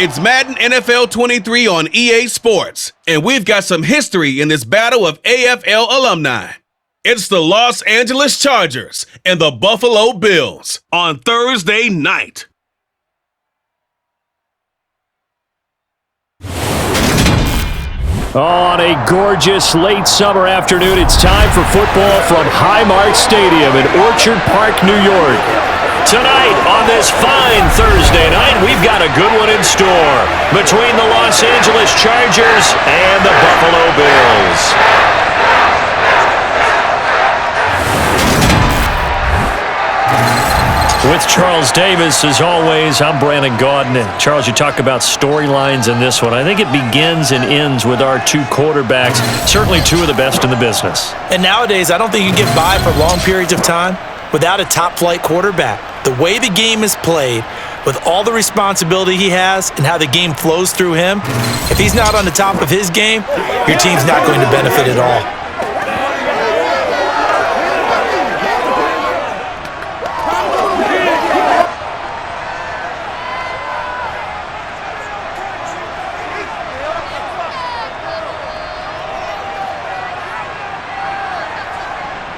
It's Madden NFL 23 on EA Sports, and we've got some history in this battle of AFL alumni. It's the Los Angeles Chargers and the Buffalo Bills on Thursday night. On a gorgeous late summer afternoon, it's time for football from Highmark Stadium in Orchard Park, New York. Tonight, on this fine Thursday night, we've got a good one in store between the Los Angeles Chargers and the Buffalo Bills. With Charles Davis, as always, I'm Brandon Gaudin. And Charles, you talk about storylines in this one. I think it begins and ends with our two quarterbacks, certainly two of the best in the business. And nowadays, I don't think you get by for long periods of time without a top-flight quarterback. The way the game is played, with all the responsibility he has and how the game flows through him, if he's not on the top of his game, your team's not going to benefit at all.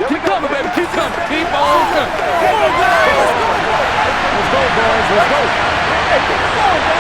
Keep coming, baby. Keep coming. Keep on coming. Let's go, boys. Let's go. Hey, come on, guys.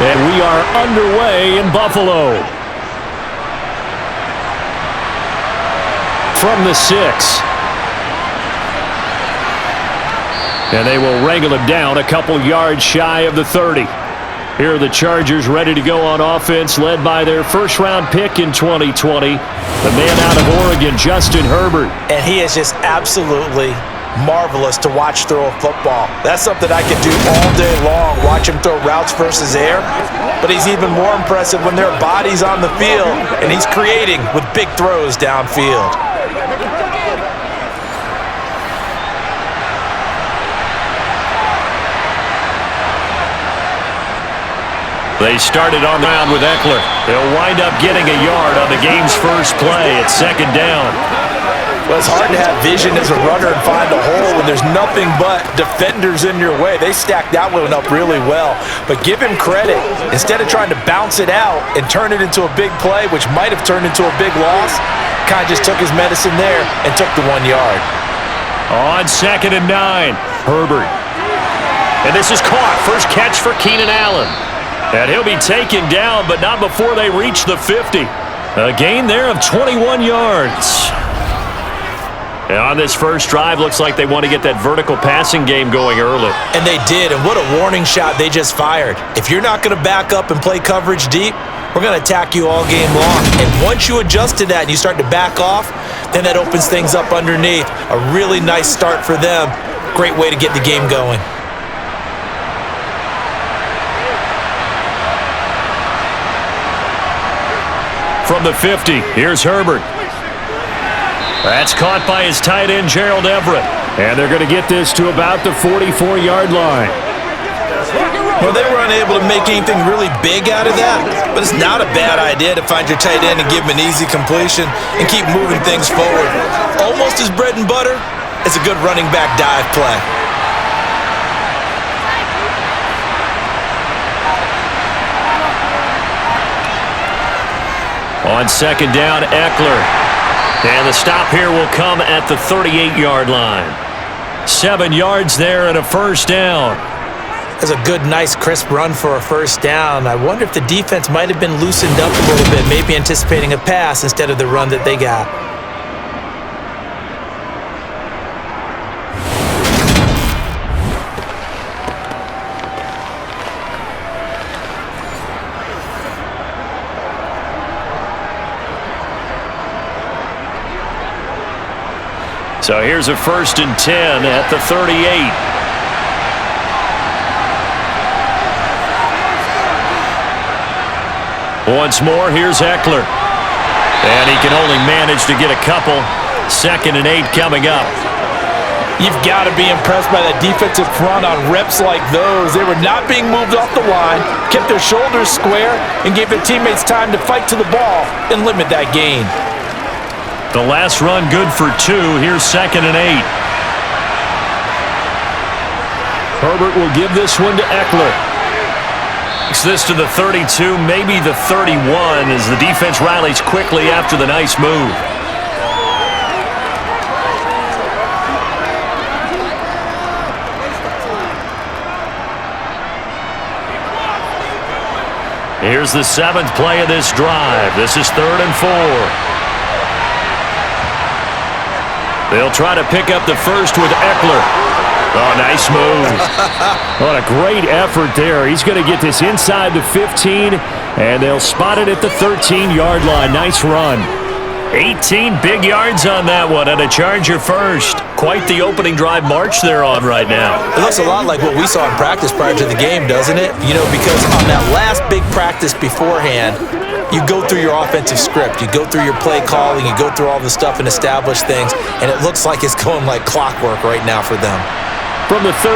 And we are underway in Buffalo. From the 6. And they will wrangle him down a couple yards shy of the 30. Here are the Chargers ready to go on offense, led by their first-round pick in 2020, the man out of Oregon, Justin Herbert. And he is just absolutely marvelous to watch throw a football. That's something I could do all day long, watch him throw routes versus air. But he's even more impressive when there are bodies on the field and he's creating with big throws downfield. They started on the ground with Eckler. They'll wind up getting a yard on the game's first play at second down. Well, it's hard to have vision as a runner and find a hole when there's nothing but defenders in your way. They stacked that one up really well. But give him credit. Instead of trying to bounce it out and turn it into a big play, which might have turned into a big loss, kind of just took his medicine there and took the 1 yard. On 2nd and 9, Herbert. And this is caught. First catch for Keenan Allen. And he'll be taken down, but not before they reach the 50. A gain there of 21 yards. And on this first drive, looks like they want to get that vertical passing game going early. And they did, and what a warning shot they just fired. If you're not going to back up and play coverage deep, we're going to attack you all game long. And once you adjust to that and you start to back off, then that opens things up underneath. A really nice start for them. Great way to get the game going. From the 50, here's Herbert. That's caught by his tight end, Gerald Everett. And they're going to get this to about the 44-yard line. Well, they were unable to make anything really big out of that, but it's not a bad idea to find your tight end and give him an easy completion and keep moving things forward. Almost as bread and butter as a good running back dive play. On second down, Eckler. And the stop here will come at the 38-yard line. 7 yards there and a first down. That's a good, nice, crisp run for a first down. I wonder if the defense might have been loosened up a little bit, maybe anticipating a pass instead of the run that they got. So here's a 1st and 10 at the 38. Once more, here's Eckler. And he can only manage to get a couple. 2nd and 8 coming up. You've got to be impressed by that defensive front on reps like those. They were not being moved off the line, kept their shoulders square, and gave their teammates time to fight to the ball and limit that gain. The last run good for 2. Here's 2nd and 8. Herbert will give this one to Eckler. Takes this to the 32, maybe the 31, as the defense rallies quickly after the nice move. Here's the 7th play of this drive. This is 3rd and 4. They'll try to pick up the first with Eckler. Oh, nice move. What a great effort there. He's going to get this inside the 15, and they'll spot it at the 13-yard line. Nice run. 18 big yards on that one, and a Charger first. Quite the opening drive march they're on right now. It looks a lot like what we saw in practice prior to the game, doesn't it? You know, because on that last big practice beforehand, you go through your offensive script. You go through your play calling. You go through all the stuff and establish things, and it looks like it's going like clockwork right now for them. From the 13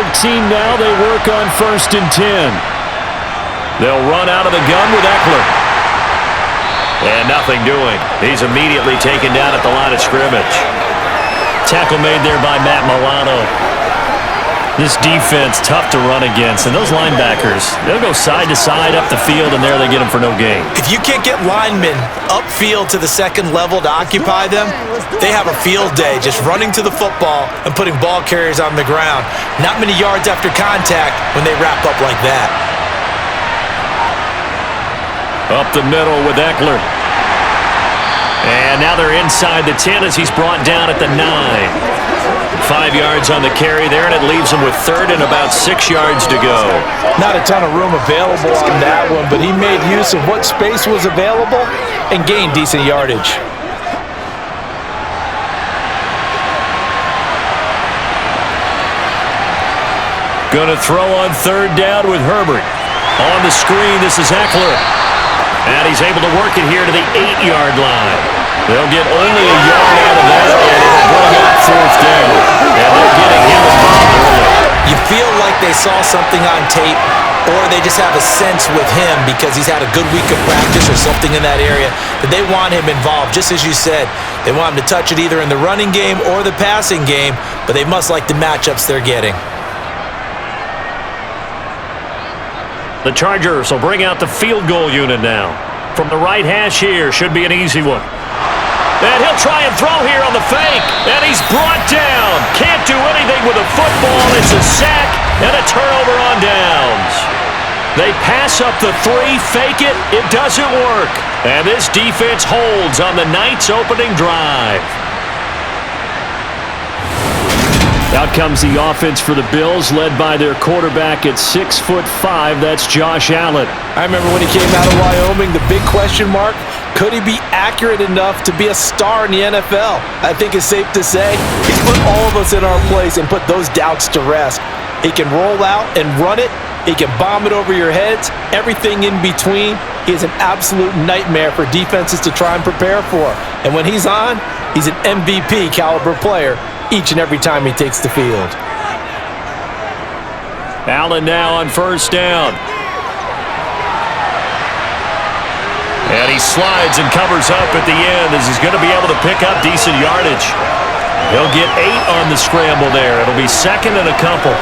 now, they work on 1st and 10. They'll run out of the gun with Eckler. And nothing doing. He's immediately taken down at the line of scrimmage. Tackle made there by Matt Milano. This defense, tough to run against. And those linebackers, they'll go side to side up the field, and there they get them for no gain. If you can't get linemen upfield to the 2nd level to occupy them, they have a field day just running to the football and putting ball carriers on the ground. Not many yards after contact when they wrap up like that. Up the middle with Eckler. And now they're inside the 10 as he's brought down at the 9. 5 yards on the carry there, and it leaves him with 3rd and about 6 yards to go. Not a ton of room available on that one, but he made use of what space was available and gained decent yardage. Gonna throw on 3rd down with Herbert. On the screen, this is Eckler. And he's able to work it here to the 8-yard line. They'll get only a yard out of that, and it'll bring up 4th down. And they're getting him involved early. You feel like they saw something on tape, or they just have a sense with him because he's had a good week of practice or something in that area that they want him involved. Just as you said, they want him to touch it either in the running game or the passing game, but they must like the matchups they're getting. The Chargers will bring out the field goal unit now. From the right hash here, should be an easy one. And he'll try and throw here on the fake. And he's brought down. Can't do anything with a football. It's a sack and a turnover on downs. They pass up the 3, fake it. It doesn't work. And this defense holds on the night's opening drive. Out comes the offense for the Bills, led by their quarterback at 6'5". That's Josh Allen. I remember when he came out of Wyoming, the big question mark, could he be accurate enough to be a star in the NFL? I think it's safe to say he's put all of us in our place and put those doubts to rest. He can roll out and run it. He can bomb it over your heads. Everything in between. He is an absolute nightmare for defenses to try and prepare for. And when he's on, he's an MVP caliber player each and every time he takes the field. Allen now on 1st down. And he slides and covers up at the end as he's going to be able to pick up decent yardage. He'll get 8 on the scramble there. It'll be 2nd and a couple.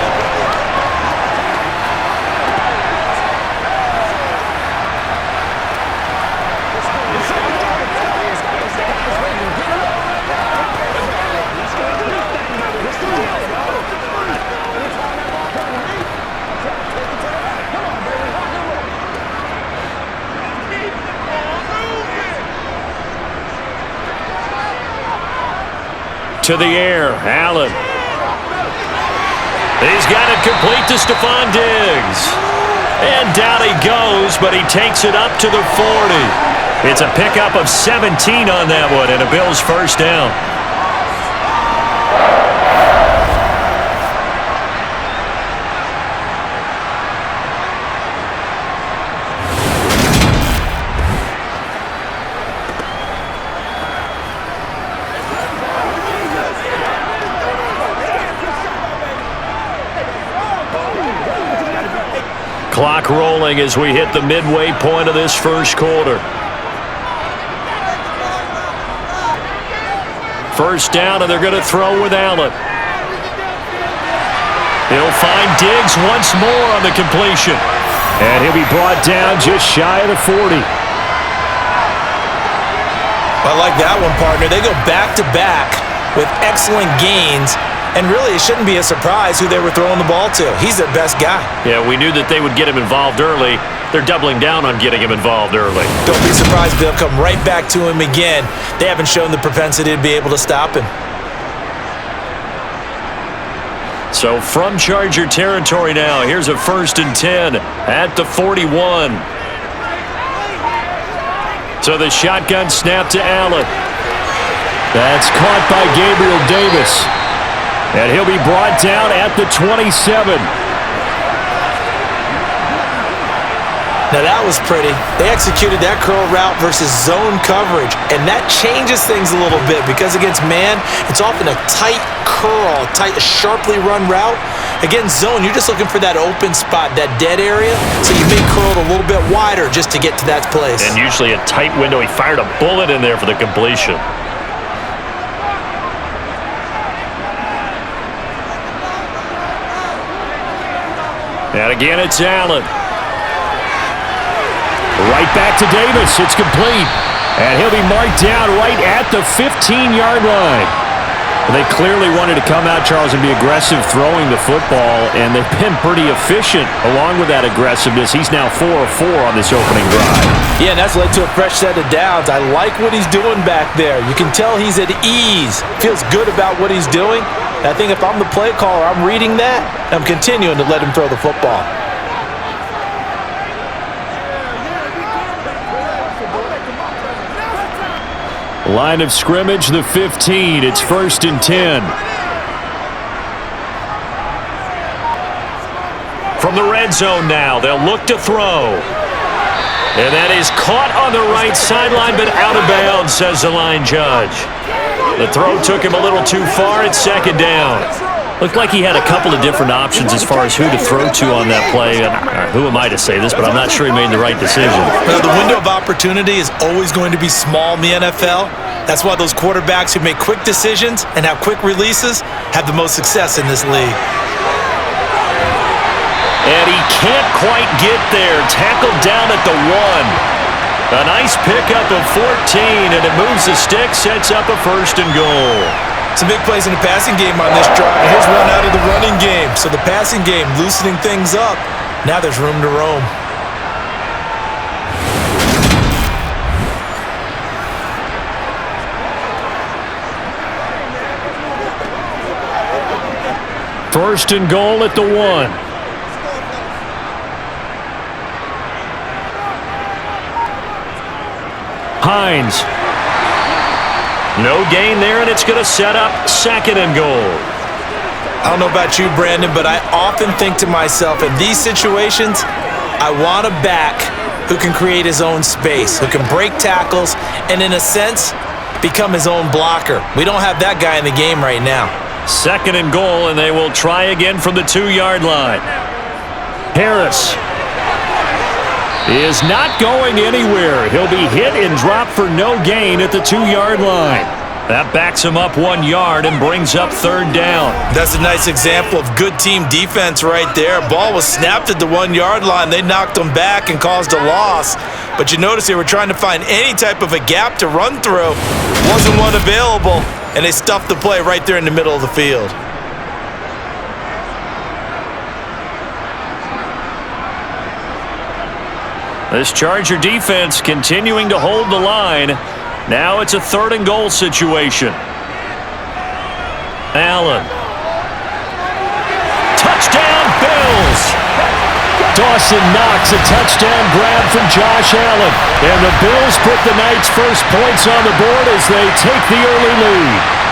To the air, Allen. He's got it complete to Stephon Diggs. And down he goes, but he takes it up to the 40. It's a pickup of 17 on that one, and a Bills 1st down. Clock rolling as we hit the midway point of this first quarter. First down, and they're going to throw with Allen. He'll find Diggs once more on the completion. And he'll be brought down just shy of the 40. I like that one, partner. They go back-to-back with excellent gains. And really, it shouldn't be a surprise who they were throwing the ball to. He's their best guy. Yeah, we knew that they would get him involved early. They're doubling down on getting him involved early. Don't be surprised if they'll come right back to him again. They haven't shown the propensity to be able to stop him. So from Charger territory now, here's a 1st and 10 at the 41. So the shotgun snap to Allen. That's caught by Gabriel Davis. And he'll be brought down at the 27. Now that was pretty. They executed that curl route versus zone coverage, and that changes things a little bit because against man, it's often a tight curl, tight, sharply run route. Against zone, you're just looking for that open spot, that dead area, so you may curl it a little bit wider just to get to that place. And usually a tight window. He fired a bullet in there for the completion. And again, it's Allen. Right back to Davis. It's complete. And he'll be marked down right at the 15-yard line. They clearly wanted to come out, Charles, and be aggressive throwing the football, and they've been pretty efficient along with that aggressiveness. He's now 4 of 4 on this opening drive. Yeah, and that's led to a fresh set of downs. I like what he's doing back there. You can tell he's at ease. Feels good about what he's doing. I think if I'm the play caller, I'm reading that, and I'm continuing to let him throw the football. Line of scrimmage, the 15. It's 1st and 10. From the red zone now, they'll look to throw. And that is caught on the right sideline, but out of bounds, says the line judge. The throw took him a little too far. It's 2nd down. Looked like he had a couple of different options as far as who to throw to on that play. And who am I to say this, but I'm not sure he made the right decision. Well, the window of opportunity is always going to be small in the NFL. That's why those quarterbacks who make quick decisions and have quick releases have the most success in this league. And he can't quite get there. Tackled down at the 1. A nice pickup of 14, and it moves the stick, sets up a 1st and goal. Some big plays in the passing game on this drive. Here's one out of the running game. So the passing game loosening things up. Now there's room to roam. First and goal at the 1. Hines. No gain there, and it's going to set up 2nd and goal. I don't know about you, Brandon, but I often think to myself, in these situations, I want a back who can create his own space, who can break tackles, and in a sense, become his own blocker. We don't have that guy in the game right now. 2nd and goal, and they will try again from the 2-yard line. Harris is not going anywhere. He'll be hit and dropped for no gain at the 2-yard line. That backs him up 1 yard and brings up 3rd down. That's a nice example of good team defense right there. Ball was snapped at the 1-yard line. They knocked him back and caused a loss. But you notice they were trying to find any type of a gap to run through. Wasn't one available, and they stuffed the play right there in the middle of the field. This Charger defense continuing to hold the line. Now it's a 3rd and goal situation. Allen. Touchdown, Bills! Dawson Knox, a touchdown grab from Josh Allen. And the Bills put the night's first points on the board as they take the early lead.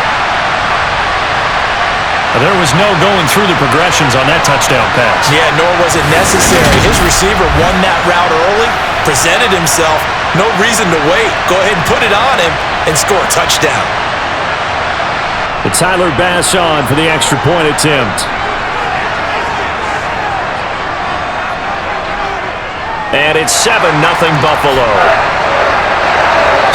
There was no going through the progressions on that touchdown pass. Yeah, nor was it necessary. His receiver won that route early, presented himself. No reason to wait. Go ahead and put it on him and score a touchdown. It's Tyler Bass on for the extra point attempt. And it's 7-0 Buffalo.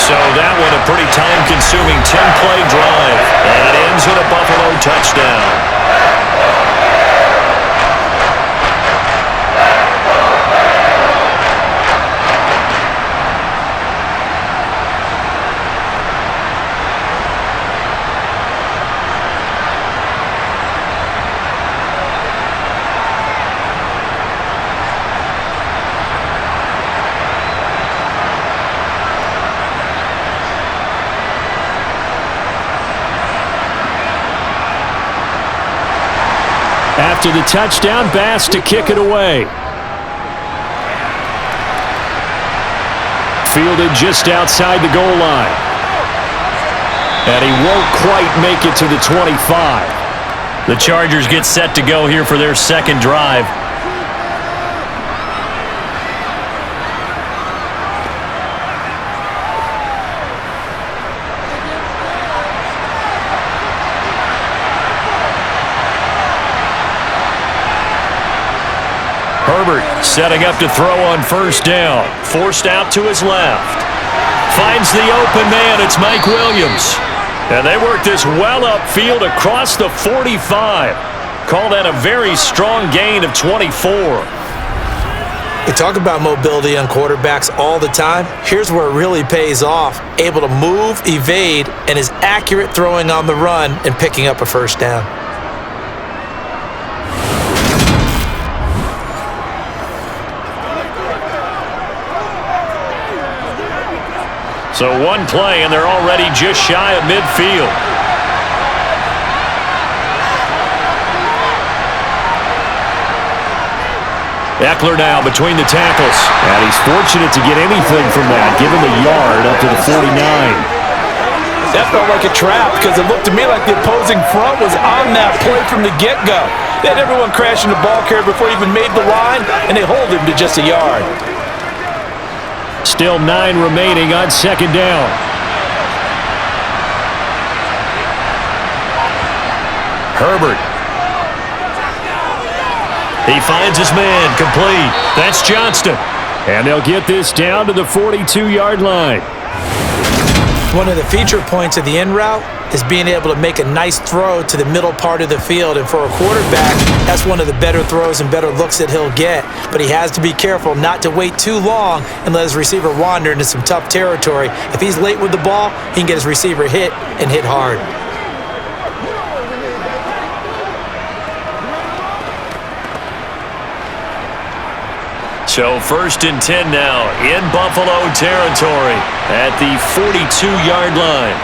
So that one a pretty time-consuming 10-play drive. And it ends with a Buffalo touchdown. After the touchdown, Bass to kick it away. Fielded just outside the goal line. And he won't quite make it to the 25. The Chargers get set to go here for their second drive. Herbert setting up to throw on first down. Forced out to his left. Finds the open man. It's Mike Williams. And they work this well upfield across the 45. Call that a very strong gain of 24. We talk about mobility on quarterbacks all the time. Here's where it really pays off. Able to move, evade, and is accurate throwing on the run and picking up a first down. So one play, and they're already just shy of midfield. Eckler now between the tackles. And he's fortunate to get anything from that, given the yard up to the 49. That felt like a trap because it looked to me like the opposing front was on that play from the get-go. They had everyone crashing the ball carrier before he even made the line, and they hold him to just a yard. Still 9 remaining on second down. Herbert. He finds his man, complete. That's Johnston. And they'll get this down to the 42-yard line. One of the feature points of the in route is being able to make a nice throw to the middle part of the field. And for a quarterback, that's one of the better throws and better looks that he'll get. But he has to be careful not to wait too long and let his receiver wander into some tough territory. If he's late with the ball, he can get his receiver hit and hit hard. So 1st and 10 now in Buffalo territory at the 42-yard line.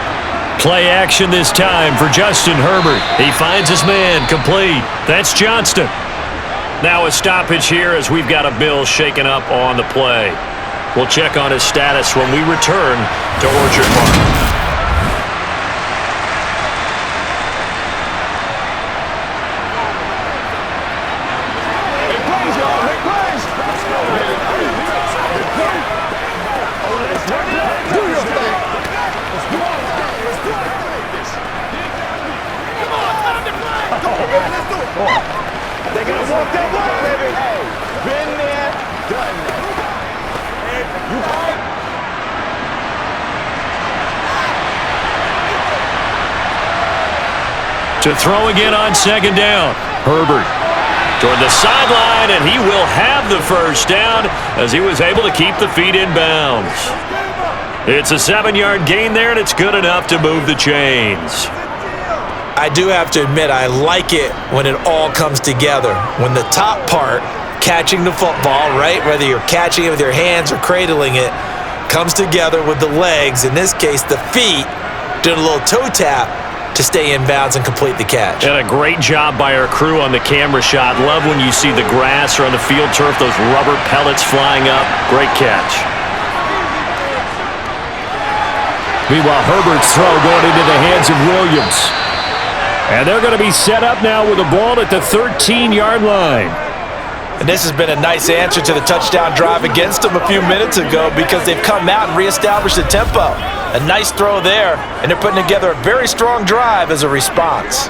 Play action this time for Justin Herbert. He finds his man, complete. That's Johnston. Now a stoppage here as we've got a Bill shaken up on the play. We'll check on his status when we return to Orchard Park. They're going to walk that walk, baby. Hey, been there, done that. To throw again on second down. Herbert toward the sideline, and he will have the first down as he was able to keep the feet in bounds. It's a 7-yard gain there, and it's good enough to move the chains. I do have to admit, I like it when it all comes together. When the top part, catching the football, right, whether you're catching it with your hands or cradling it, comes together with the legs, in this case the feet, doing a little toe tap to stay in bounds and complete the catch. And a great job by our crew on the camera shot. Love when you see the grass or on the field turf, those rubber pellets flying up. Great catch. Meanwhile, Herbert's throw going into the hands of Williams. And they're going to be set up now with the ball at the 13-yard line. And this has been a nice answer to the touchdown drive against them a few minutes ago because they've come out and reestablished the tempo. A nice throw there, and they're putting together a very strong drive as a response.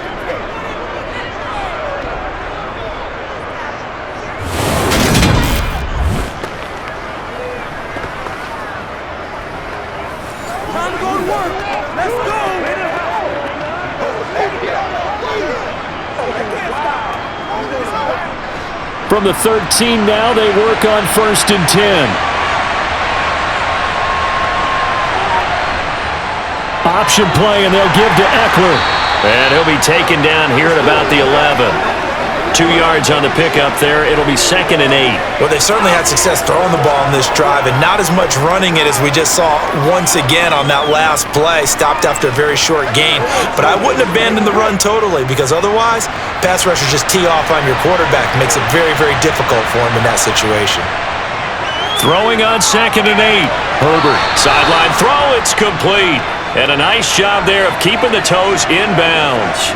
From the 13 now, they work on 1st and 10. Option play, and they'll give to Eckler. And he'll be taken down here at about the 11. 2 yards on the pickup there. It'll be 2nd and 8. Well, they certainly had success throwing the ball in this drive, and not as much running it as we just saw once again on that last play. Stopped after a very short gain. But I wouldn't abandon the run totally, because otherwise, pass rushers just tee off on your quarterback. Makes it very, very difficult for him in that situation. Throwing on 2nd and 8. Herbert, sideline throw. It's complete. And a nice job there of keeping the toes inbounds.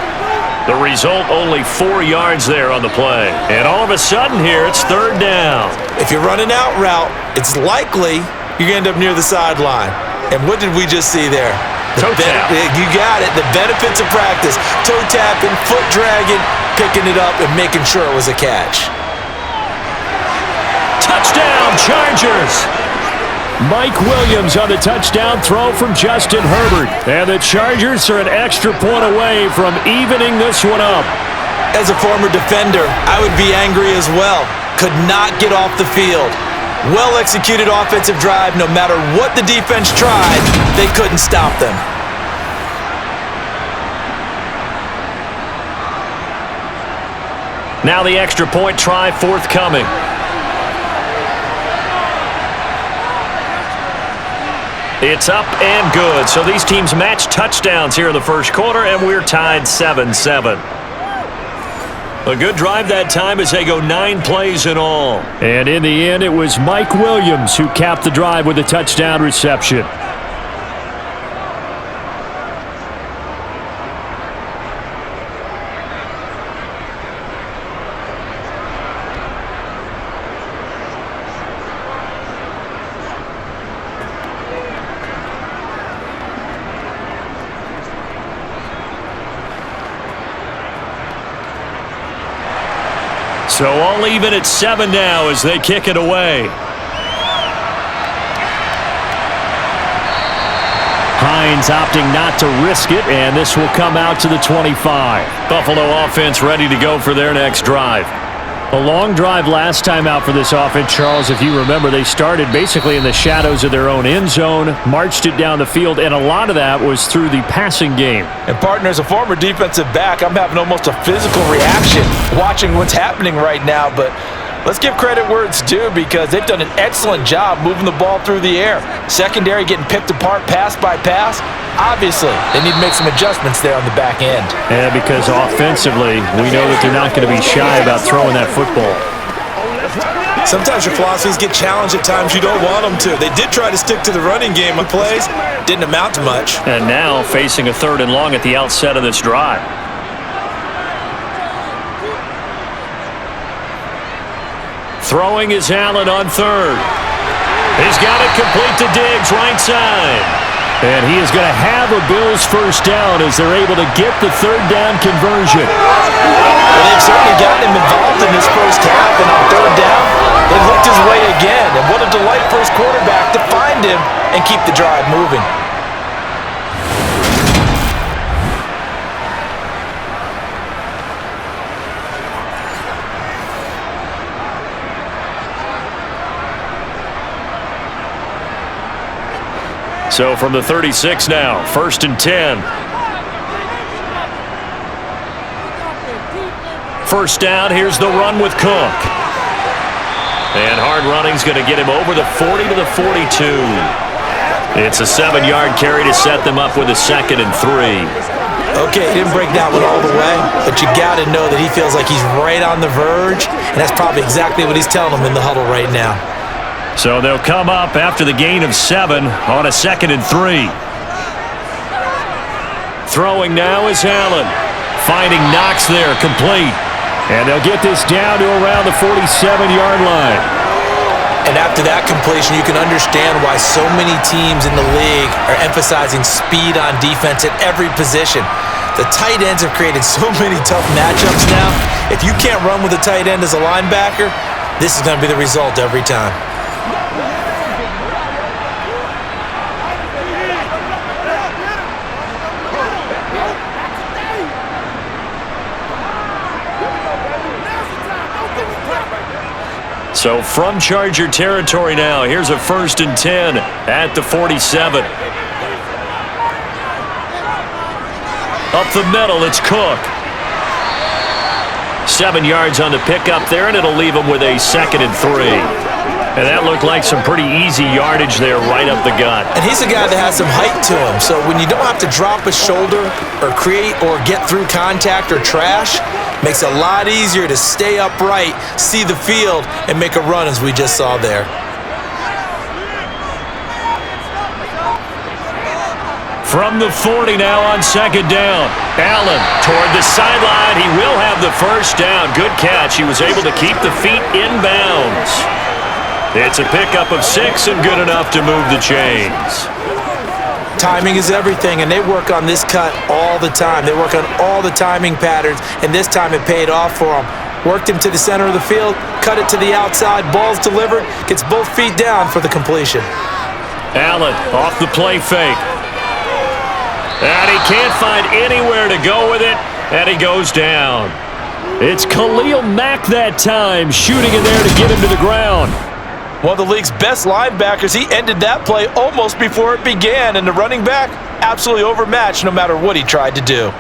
The result, only 4 yards there on the play. And all of a sudden here, it's 3rd down. If you're running out route, it's likely you're going to end up near the sideline. And what did we just see there? Toe tap. You got it. The benefits of practice. Toe tapping, foot dragging, picking it up, and making sure it was a catch. Touchdown, Chargers! Mike Williams on the touchdown throw from Justin Herbert. And the Chargers are an extra point away from evening this one up. As a former defender, I would be angry as well. Could not get off the field. Well-executed offensive drive. No matter what the defense tried, they couldn't stop them. Now the extra point try forthcoming. It's up and good. So these teams match touchdowns here in the first quarter, and we're tied 7-7. A good drive that time as they go 9 plays in all. And in the end, it was Mike Williams who capped the drive with a touchdown reception. So all even at 7 now as they kick it away. Hines opting not to risk it, and this will come out to the 25. Buffalo offense ready to go for their next drive. A long drive last time out for this offense, Charles. If you remember, they started basically in the shadows of their own end zone, marched it down the field, and a lot of that was through the passing game. And partner, as a former defensive back, I'm having almost a physical reaction watching what's happening right now. But let's give credit where it's due, because they've done an excellent job moving the ball through the air. Secondary getting picked apart pass by pass. Obviously, they need to make some adjustments there on the back end. Yeah, because offensively, we know that they're not going to be shy about throwing that football. Sometimes your philosophies get challenged at times you don't want them to. They did try to stick to the running game on plays. Didn't amount to much. And now facing a 3rd and long at the outset of this drive. Throwing is Allen on 3rd. He's got it complete to Diggs, right side. And he is going to have a Bills first down as they're able to get the 3rd down conversion. Well, they've certainly gotten him involved in this first half, and on 3rd down, they looked his way again. And what a delight for his quarterback to find him and keep the drive moving. So from the 36 now, 1st and 10. First down, here's the run with Cook. And hard running's going to get him over the 40 to the 42. It's a 7-yard carry to set them up with a 2nd and 3. Okay, he didn't break that one all the way, but you got to know that he feels like he's right on the verge, and that's probably exactly what he's telling them in the huddle right now. So they'll come up after the gain of 7 on a 2nd and 3. Throwing now is Allen. Finding Knox there, complete. And they'll get this down to around the 47-yard line. And after that completion, you can understand why so many teams in the league are emphasizing speed on defense at every position. The tight ends have created so many tough matchups now. If you can't run with a tight end as a linebacker, this is going to be the result every time. So from Charger territory now, here's a 1st and 10 at the 47. Up the middle, it's Cook. 7 yards on the pickup there, and it'll leave him with a 2nd and 3. And that looked like some pretty easy yardage there right up the gut. And he's a guy that has some height to him, so when you don't have to drop a shoulder or create or get through contact or trash, makes it a lot easier to stay upright, see the field, and make a run as we just saw there. From the 40 now on 2nd down. Allen toward the sideline. He will have the 1st down. Good catch. He was able to keep the feet in bounds. It's a pickup of 6 and good enough to move the chains. Timing is everything, and they work on this cut all the time. They work on all the timing patterns, and this time it paid off for them. Worked him to the center of the field, cut it to the outside, ball's delivered, gets both feet down for the completion. Allen off the play fake. And he can't find anywhere to go with it, and he goes down. It's Khalil Mack that time, shooting in there to get him to the ground. One of the league's best linebackers, he ended that play almost before it began, and the running back absolutely overmatched no matter what he tried to do.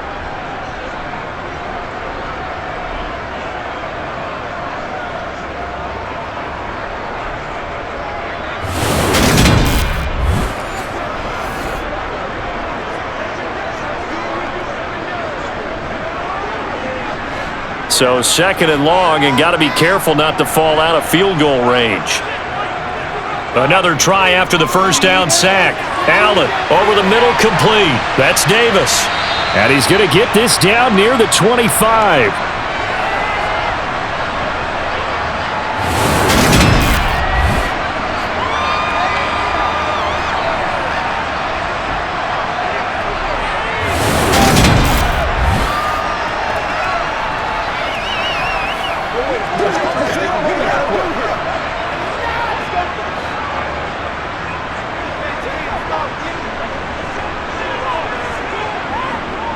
So 2nd and long, and got to be careful not to fall out of field goal range. Another try after the 1st down sack. Allen over the middle, complete. That's Davis. And he's going to get this down near the 25.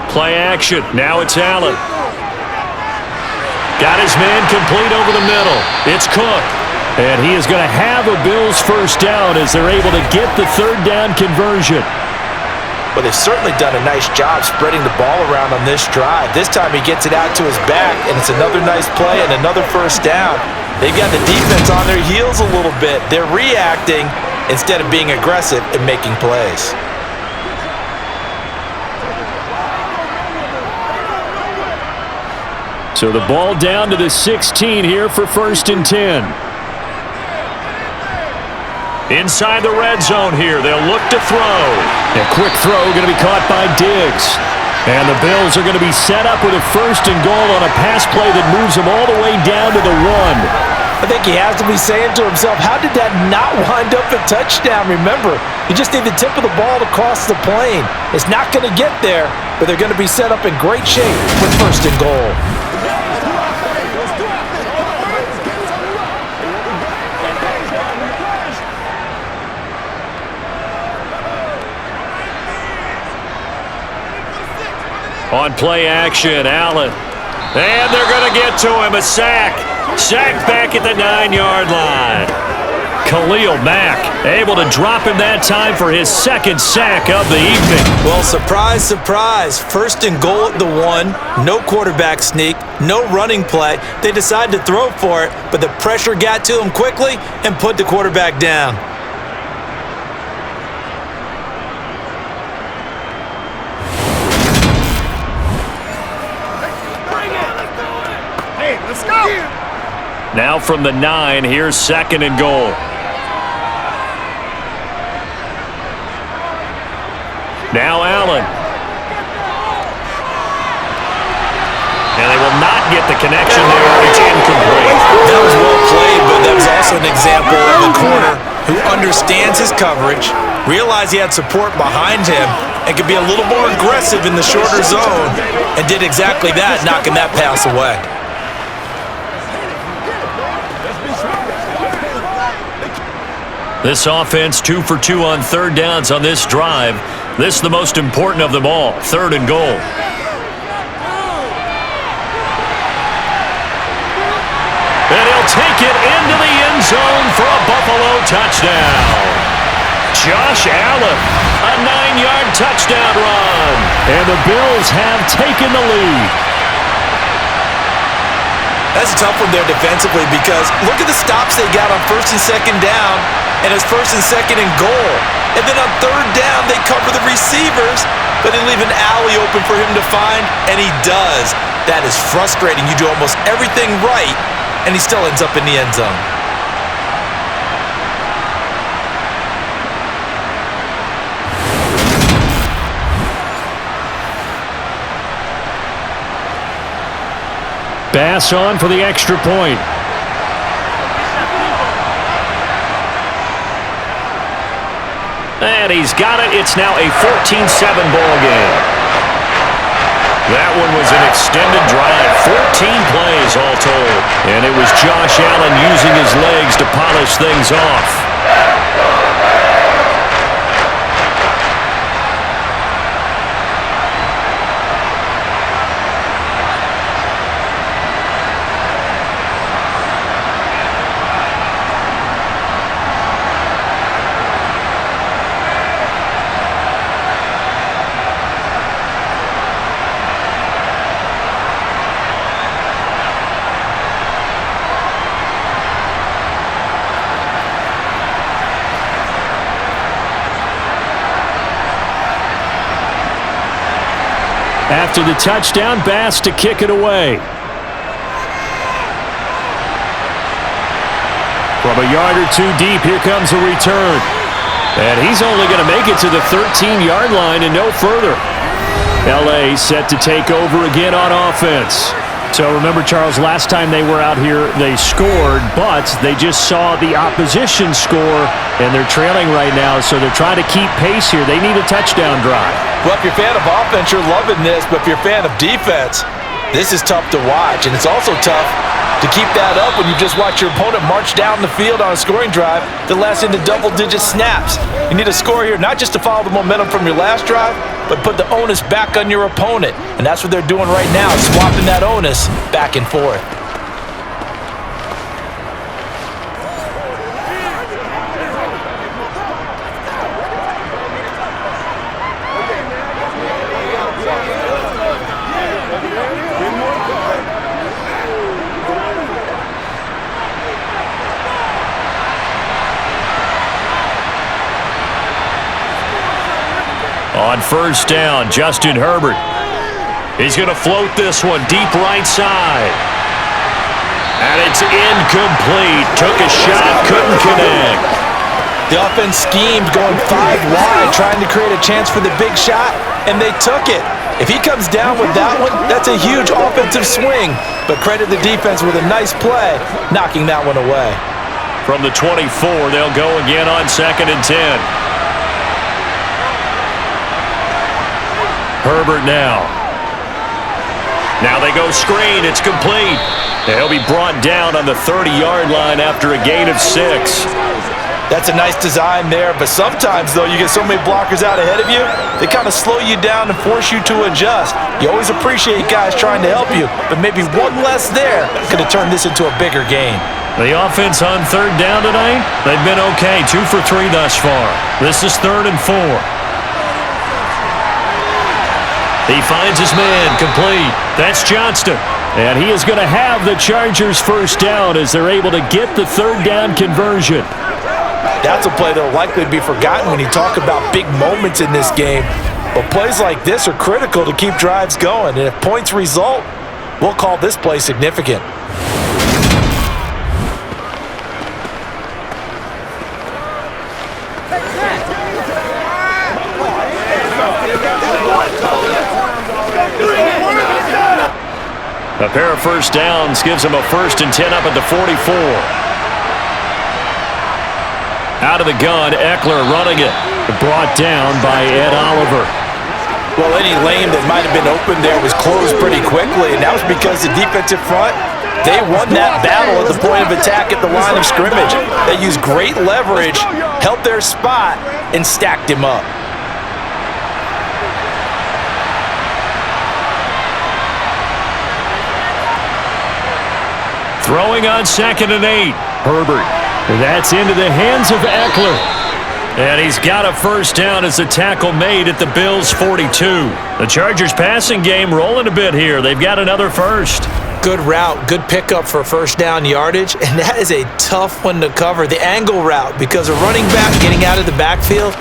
Play action. Now it's Allen. Got his man complete over the middle. It's Cook. And he is going to have a Bills 1st down as they're able to get the 3rd down conversion. Well, they've certainly done a nice job spreading the ball around on this drive. This time he gets it out to his back, and it's another nice play and another 1st down. They've got the defense on their heels a little bit. They're reacting instead of being aggressive and making plays. So the ball down to the 16 here for 1st and 10. Inside the red zone here, they'll look to throw. A quick throw going to be caught by Diggs. And the Bills are going to be set up with a 1st and goal on a pass play that moves them all the way down to the 1. I think he has to be saying to himself, how did that not wind up a touchdown? Remember, you just need the tip of the ball to cross the plane. It's not going to get there, but they're going to be set up in great shape with 1st and goal. On play action, Allen. And they're going to get to him. A sack. Sack back at the 9-yard line. Khalil Mack able to drop him that time for his 2nd sack of the evening. Well, surprise, surprise. 1st and goal at the 1. No quarterback sneak. No running play. They decide to throw for it, but the pressure got to him quickly and put the quarterback down. Now from the 9, here's 2nd and goal. Now Allen. And they will not get the connection there. It's incomplete. That was well played, but that was also an example of a corner who understands his coverage, realized he had support behind him, and could be a little more aggressive in the shorter zone, and did exactly that, knocking that pass away. This offense 2 for 2 on 3rd downs on this drive. This is the most important of them all, 3rd and goal. And he'll take it into the end zone for a Buffalo touchdown. Josh Allen, a 9-yard touchdown run. And the Bills have taken the lead. That's a tough one there defensively because look at the stops they got on 1st and 2nd down, and it's 1st and 2nd and goal. And then on 3rd down, they cover the receivers, but they leave an alley open for him to find, and he does. That is frustrating. You do almost everything right, and he still ends up in the end zone. Bass on for the extra point. And he's got it. It's now a 14-7 ball game. That one was an extended drive. 14 plays all told. And it was Josh Allen using his legs to polish things off. After the touchdown, Bass to kick it away. From a yard or two deep, here comes a return. And he's only going to make it to the 13-yard line and no further. L.A. set to take over again on offense. So remember, Charles, last time they were out here, they scored, but they just saw the opposition score, and they're trailing right now, so they're trying to keep pace here. They need a touchdown drive. Well, if you're a fan of offense, you're loving this, but if you're a fan of defense, this is tough to watch, and it's also tough to keep that up when you just watch your opponent march down the field on a scoring drive that lasts into double-digit snaps. You need a score here, not just to follow the momentum from your last drive, but put the onus back on your opponent. And that's what they're doing right now, swapping that onus back and forth. On 1st down, Justin Herbert. He's going to float this one deep right side. And it's incomplete. Took a shot, couldn't connect. The offense schemed going 5 wide, trying to create a chance for the big shot, and they took it. If he comes down with that one, that's a huge offensive swing. But credit the defense with a nice play, knocking that one away. From the 24, they'll go again on 2nd and 10. Herbert now. Now they go screen. It's complete. He'll be brought down on the 30-yard line after a gain of 6. That's a nice design there, but sometimes, though, you get so many blockers out ahead of you, they kind of slow you down and force you to adjust. You always appreciate guys trying to help you, but maybe one less there could have turned this into a bigger gain. The offense on 3rd down tonight, they've been okay. 2 for 3 thus far. This is 3rd and 4. He finds his man, complete. That's Johnston. And he is going to have the Chargers' 1st down as they're able to get the 3rd down conversion. That's a play that will likely be forgotten when you talk about big moments in this game. But plays like this are critical to keep drives going. And if points result, we'll call this play significant. A pair of 1st downs gives them a 1st and 10 up at the 44. Out of the gun, Eckler running it. Brought down by Ed Oliver. Well, any lane that might have been open there was closed pretty quickly, and that was because the defensive front, they won that battle at the point of attack at the line of scrimmage. They used great leverage, held their spot, and stacked him up. Throwing on 2nd and 8. Herbert That's into the hands of Eckler. And he's got a first down as the tackle made at the Bills' 42. The Chargers' passing game rolling a bit here. They've got another first. Good route, good pickup for first down yardage, and that is a tough one to cover. The angle route, because a running back getting out of the backfield,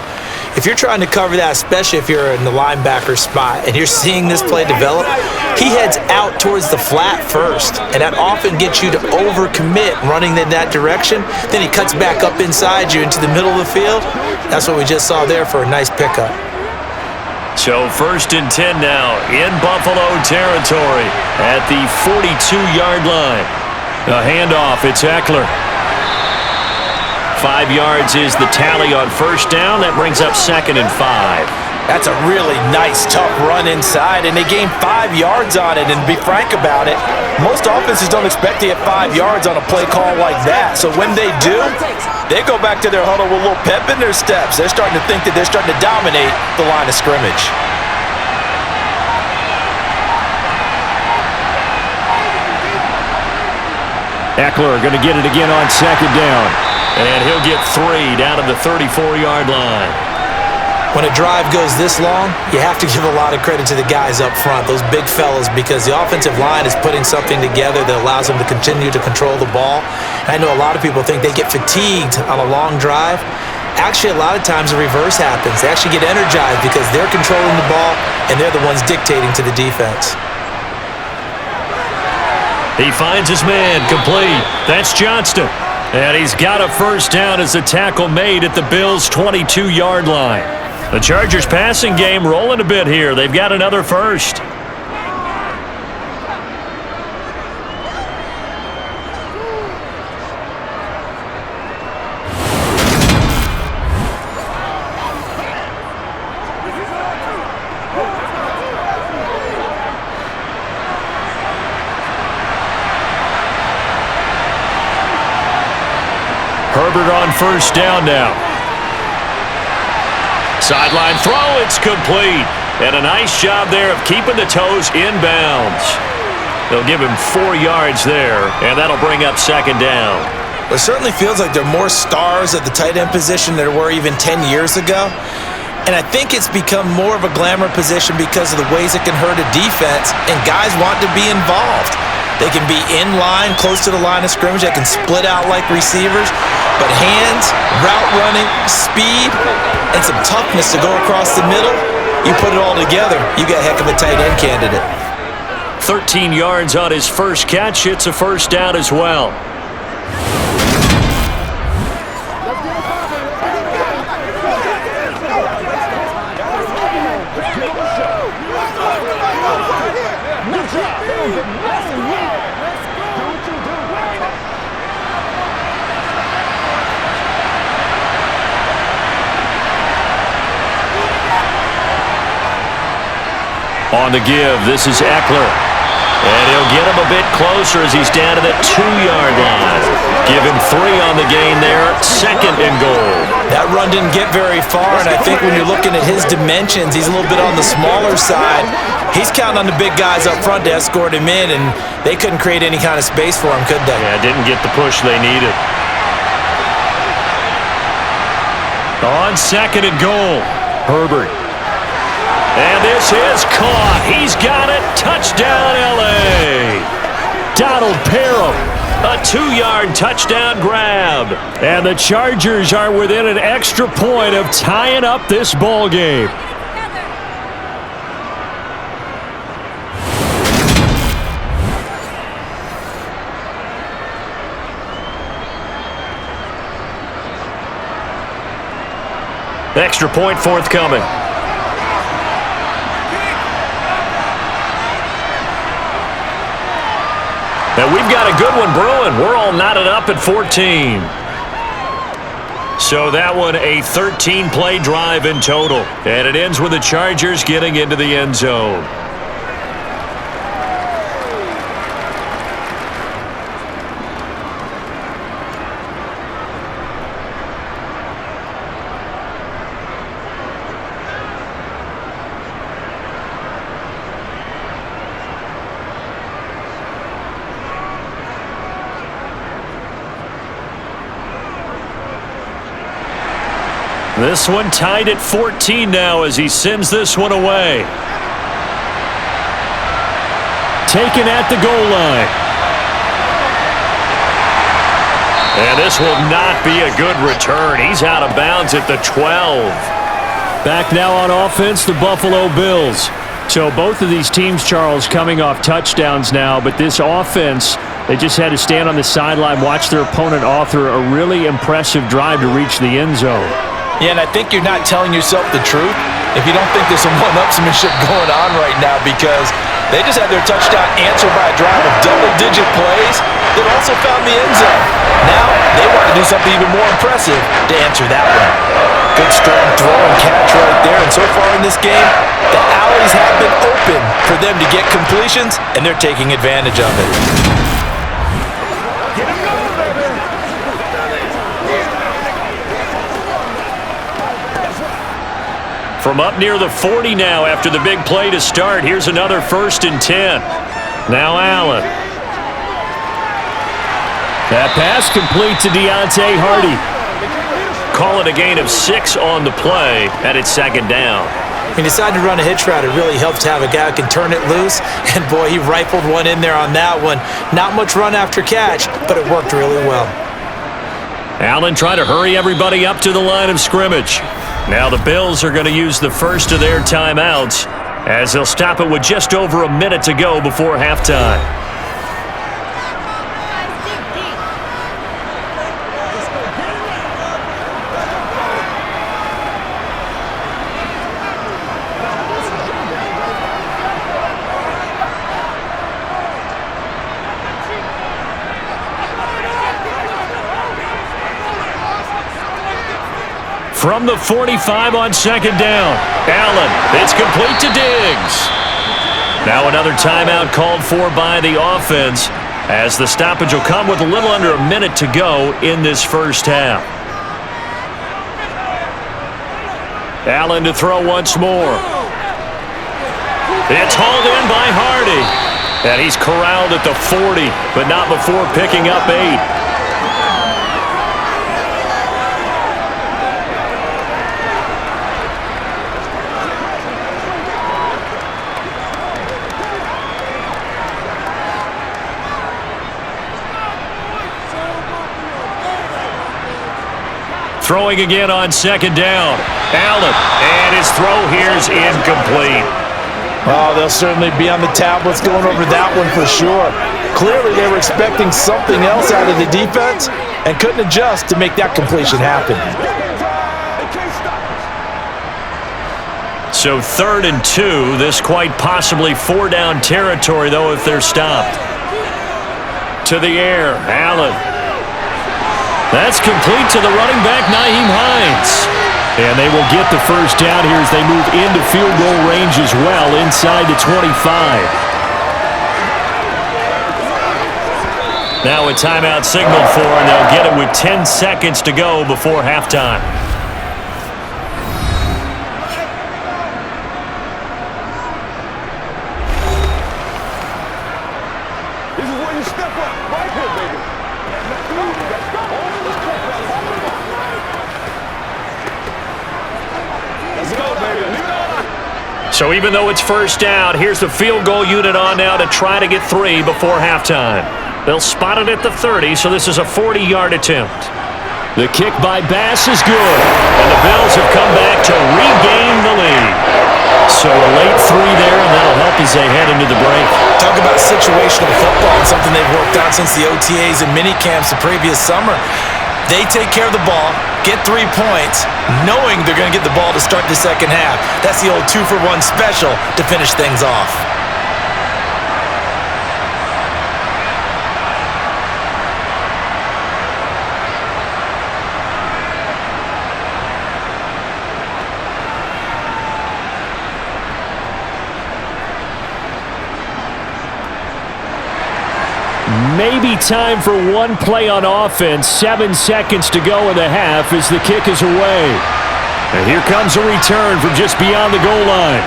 if you're trying to cover that, especially if you're in the linebacker spot and you're seeing this play develop, he heads out towards the flat first, and that often gets you to overcommit running in that direction. Then he cuts back up inside you into the middle of the field. That's what we just saw there for a nice pickup. So 1st and 10 now in Buffalo territory at the 42-yard line. A handoff, it's Eckler. 5 yards is the tally on first down. That brings up 2nd and 5. That's a really nice, tough run inside, and they gained 5 yards on it. And to be frank about it, most offenses don't expect to get 5 yards on a play call like that. So when they do, they go back to their huddle with a little pep in their steps. They're starting to think that they're starting to dominate the line of scrimmage. Eckler going to get it again on 2nd down. And he'll get 3 down to the 34-yard line. When a drive goes this long, you have to give a lot of credit to the guys up front, those big fellas, because the offensive line is putting something together that allows them to continue to control the ball. And I know a lot of people think they get fatigued on a long drive. Actually, a lot of times the reverse happens. They actually get energized because they're controlling the ball and they're the ones dictating to the defense. He finds his man, complete. That's Johnston. And he's got a first down as the tackle made at the Bills' 22-yard line. The Chargers' passing game rolling a bit here. They've got another first. Herbert on first down now. Sideline throw, it's complete. And a nice job there of keeping the toes inbounds. They'll give him 4 yards there, and that'll bring up 2nd down. It certainly feels like there are more stars at the tight end position than there were even 10 years ago. And I think it's become more of a glamour position because of the ways it can hurt a defense, and guys want to be involved. They can be in line, close to the line of scrimmage. They can split out like receivers. But hands, route running, speed, and some toughness to go across the middle, you put it all together, you got a heck of a tight end candidate. 13 yards on his first catch. It's a first down as well. On the give, this is Eckler. And he'll get him a bit closer as he's down to the 2-yard line. Give him 3 on the gain there, 2nd and goal. That run didn't get very far, and I think when you're looking at his dimensions, he's a little bit on the smaller side. He's counting on the big guys up front to escort him in, and they couldn't create any kind of space for him, could they? Yeah, didn't get the push they needed. On 2nd and goal, Herbert. And this is caught. He's got it. Touchdown, L.A. Donald Parham. A 2-yard touchdown grab. And the Chargers are within an extra point of tying up this ball game. Extra point forthcoming. And we've got a good one brewing. We're all knotted up at 14. So that one a 13-play drive in total. And it ends with the Chargers getting into the end zone. This one tied at 14 now as he sends this one away. Taken at the goal line. And this will not be a good return. He's out of bounds at the 12. Back now on offense, the Buffalo Bills. So both of these teams, Charles, coming off touchdowns now, but this offense, they just had to stand on the sideline, watch their opponent author a really impressive drive to reach the end zone. Yeah, and I think you're not telling yourself the truth if you don't think there's some one-upsmanship going on right now, because they just had their touchdown answered by a drive of double-digit plays that also found the end zone. Now they want to do something even more impressive to answer that one. Good strong throw and catch right there, and so far in this game, the alleys have been open for them to get completions, and they're taking advantage of it. From up near the 40 now after the big play to start, here's another 1st and 10. Now Allen. That pass complete to Deontay Hardy. Call it a gain of 6 on the play, and it's 2nd down. He decided to run a hitch route. It really helps to have a guy who can turn it loose, and boy, he rifled one in there on that one. Not much run after catch, but it worked really well. Allen trying to hurry everybody up to the line of scrimmage. Now the Bills are going to use the first of their timeouts as they'll stop it with just over a minute to go before halftime. From the 45 on 2nd down. Allen, it's complete to Diggs. Now another timeout called for by the offense as the stoppage will come with a little under a minute to go in this first half. Allen to throw once more. It's hauled in by Hardy. And he's corralled at the 40, but not before picking up 8. Throwing again on 2nd down. Allen, and his throw here's incomplete. Oh, they'll certainly be on the tablets going over that one for sure. Clearly they were expecting something else out of the defense and couldn't adjust to make that completion happen. So 3rd and 2. This quite possibly 4-down territory, though, if they're stopped. To the air, Allen. That's complete to the running back, Nyheim Hines. And they will get the first down here as they move into field goal range as well, inside the 25. Now a timeout signaled for, and they'll get it with 10 seconds to go before halftime. So even though it's first down, here's the field goal unit on now to try to get 3 before halftime. They'll spot it at the 30, so this is a 40-yard attempt. The kick by Bass is good, and the Bills have come back to regain the lead. So a late 3 there, and that'll help as they head into the break. Talk about situational football and something they've worked on since the OTAs and mini camps the previous summer. They take care of the ball, get 3 points, knowing they're going to get the ball to start the second half. That's the old 2-for-1 special to finish things off. Maybe time for one play on offense. 7 seconds to go in the half as the kick is away. And here comes a return from just beyond the goal line.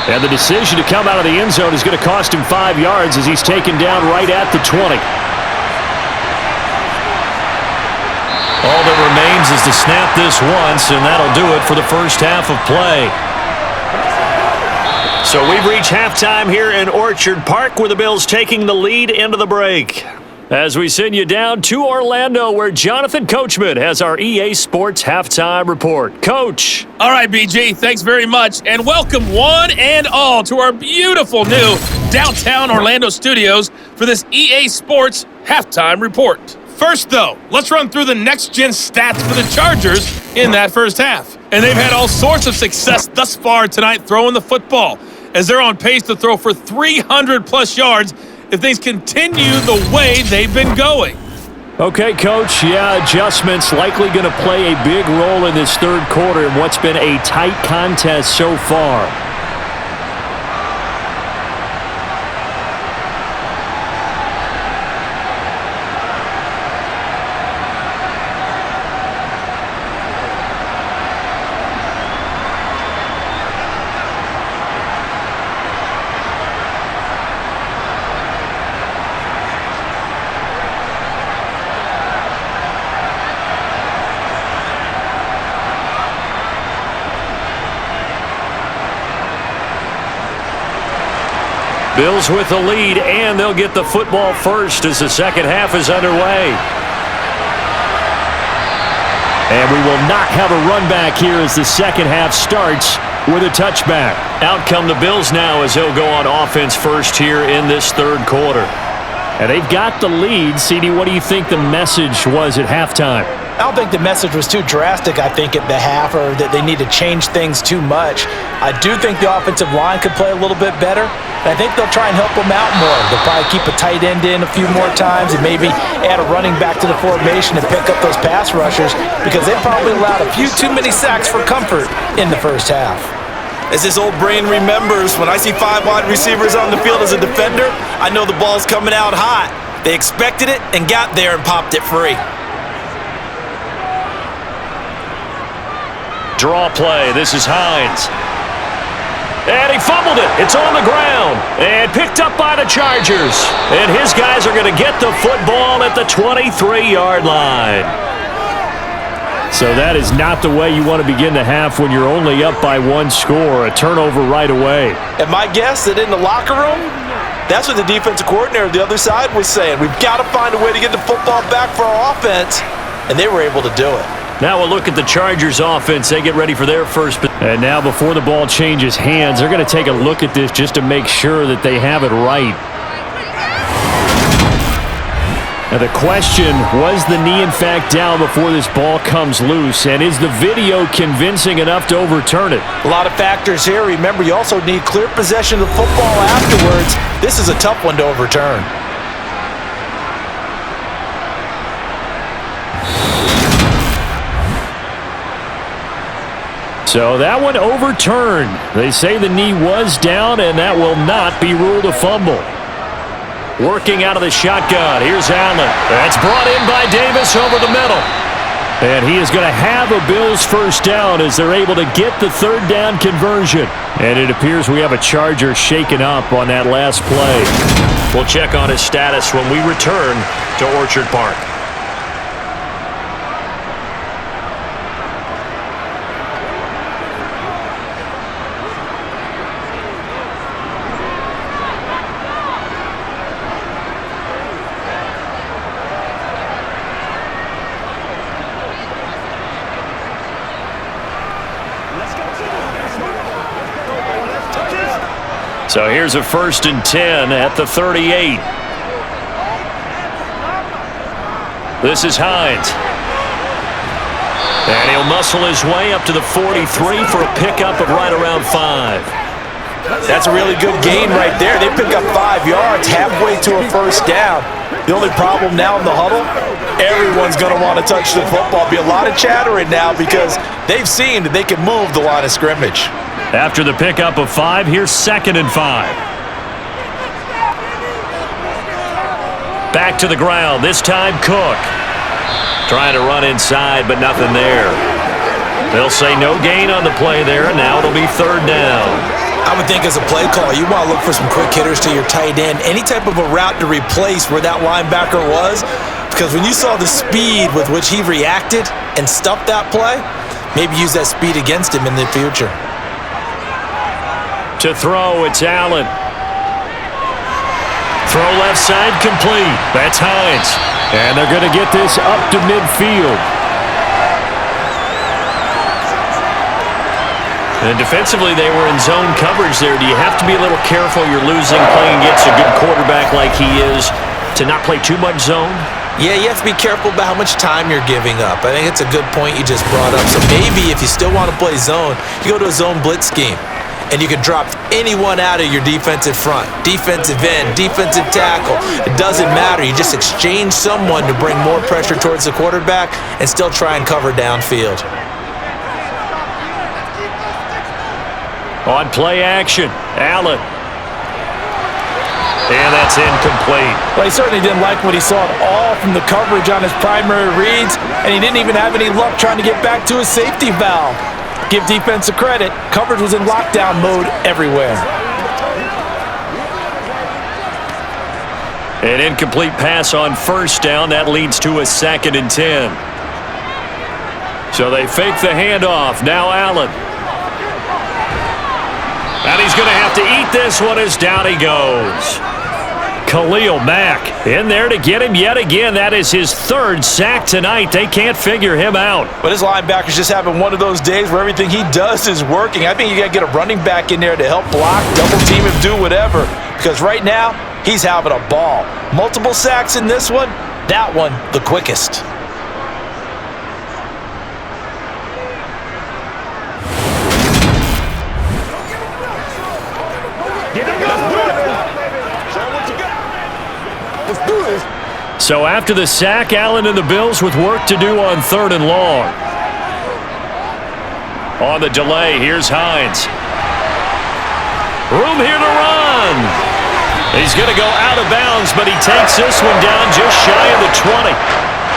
And the decision to come out of the end zone is going to cost him 5 yards as he's taken down right at the 20. All that remains seems is to snap this once, and that'll do it for the first half of play. So we've reached halftime here in Orchard Park, where the Bills taking the lead into the break. As we send you down to Orlando, where Jonathan Coachman has our EA Sports Halftime Report. Coach. All right, BG, thanks very much, and welcome one and all to our beautiful new downtown Orlando studios for this EA Sports Halftime Report. First, though, let's run through the next-gen stats for the Chargers in that first half. And they've had all sorts of success thus far tonight throwing the football, as they're on pace to throw for 300-plus yards if things continue the way they've been going. Okay, Coach, yeah, adjustments likely going to play a big role in this third quarter in what's been a tight contest so far. Bills with the lead, and they'll get the football first as the second half is underway. And we will not have a run back here as the second half starts with a touchback. Out come the Bills now as they'll go on offense first here in this third quarter. And they've got the lead. CD, what do you think the message was at halftime? I don't think the message was too drastic, I think, at the half, or that they need to change things too much. I do think the offensive line could play a little bit better, and I think they'll try and help them out more. They'll probably keep a tight end in a few more times and maybe add a running back to the formation and pick up those pass rushers, because they probably allowed a few too many sacks for comfort in the first half. As this old brain remembers, when I see 5 wide receivers on the field as a defender, I know the ball's coming out hot. They expected it and got there and popped it free. Draw play. This is Hines. And he fumbled it. It's on the ground. And picked up by the Chargers. And his guys are going to get the football at the 23-yard line. So that is not the way you want to begin the half when you're only up by 1 score. A turnover right away. And my guess that in the locker room, that's what the defensive coordinator on the other side was saying. We've got to find a way to get the football back for our offense. And they were able to do it. Now we'll look at the Chargers offense. They get ready for their first. And now before the ball changes hands, they're going to take a look at this just to make sure that they have it right. Now the question, was the knee in fact down before this ball comes loose? And is the video convincing enough to overturn it? A lot of factors here. Remember, you also need clear possession of the football afterwards. This is a tough one to overturn. So that one overturned. They say the knee was down, and that will not be ruled a fumble. Working out of the shotgun. Here's Allen. That's brought in by Davis over the middle. And he is going to have a Bills first down as they're able to get the third down conversion. And it appears we have a Charger shaken up on that last play. We'll check on his status when we return to Orchard Park. So here's a 1st and 10 at the 38. This is Hines. And he'll muscle his way up to the 43 for a pickup of right around 5. That's a really good gain right there. They pick up 5 yards halfway to a first down. The only problem now in the huddle, everyone's going to want to touch the football. Be a lot of chattering now because they've seen that they can move the line of scrimmage. After the pickup of 5, here's 2nd and 5. Back to the ground, this time Cook. Trying to run inside, but nothing there. They'll say no gain on the play there, and now it'll be 3rd down. I would think as a play call, you want to look for some quick hitters to your tight end. Any type of a route to replace where that linebacker was, because when you saw the speed with which he reacted and stuffed that play, maybe use that speed against him in the future. To throw, it's Allen. Throw left side complete. That's Hines. And they're going to get this up to midfield. And defensively, they were in zone coverage there. Do you have to be a little careful? You're losing, playing against a good quarterback like he is, to not play too much zone? Yeah, you have to be careful about how much time you're giving up. I think it's a good point you just brought up. So maybe if you still want to play zone, you go to a zone blitz scheme. And you can drop anyone out of your defensive front, defensive end, defensive tackle. It doesn't matter. You just exchange someone to bring more pressure towards the quarterback and still try and cover downfield. On play action, Allen. And that's incomplete. Well, he certainly didn't like what he saw at all from the coverage on his primary reads, and he didn't even have any luck trying to get back to his safety valve. Give defense a credit. Coverage was in lockdown mode everywhere. An incomplete pass on first down. That leads to a 2nd and 10. So they fake the handoff. Now Allen. And he's going to have to eat this one as down he goes. Khalil Mack in there to get him yet again. That is his 3rd sack tonight. They can't figure him out. But his linebackers just having one of those days where everything he does is working. I think you got to get a running back in there to help block, double team him, do whatever. Because right now, he's having a ball. Multiple sacks in this one. That one, the quickest. So after the sack, Allen and the Bills with work to do on 3rd and long. On the delay, here's Hines. Room here to run. He's going to go out of bounds, but he takes this one down just shy of the 20.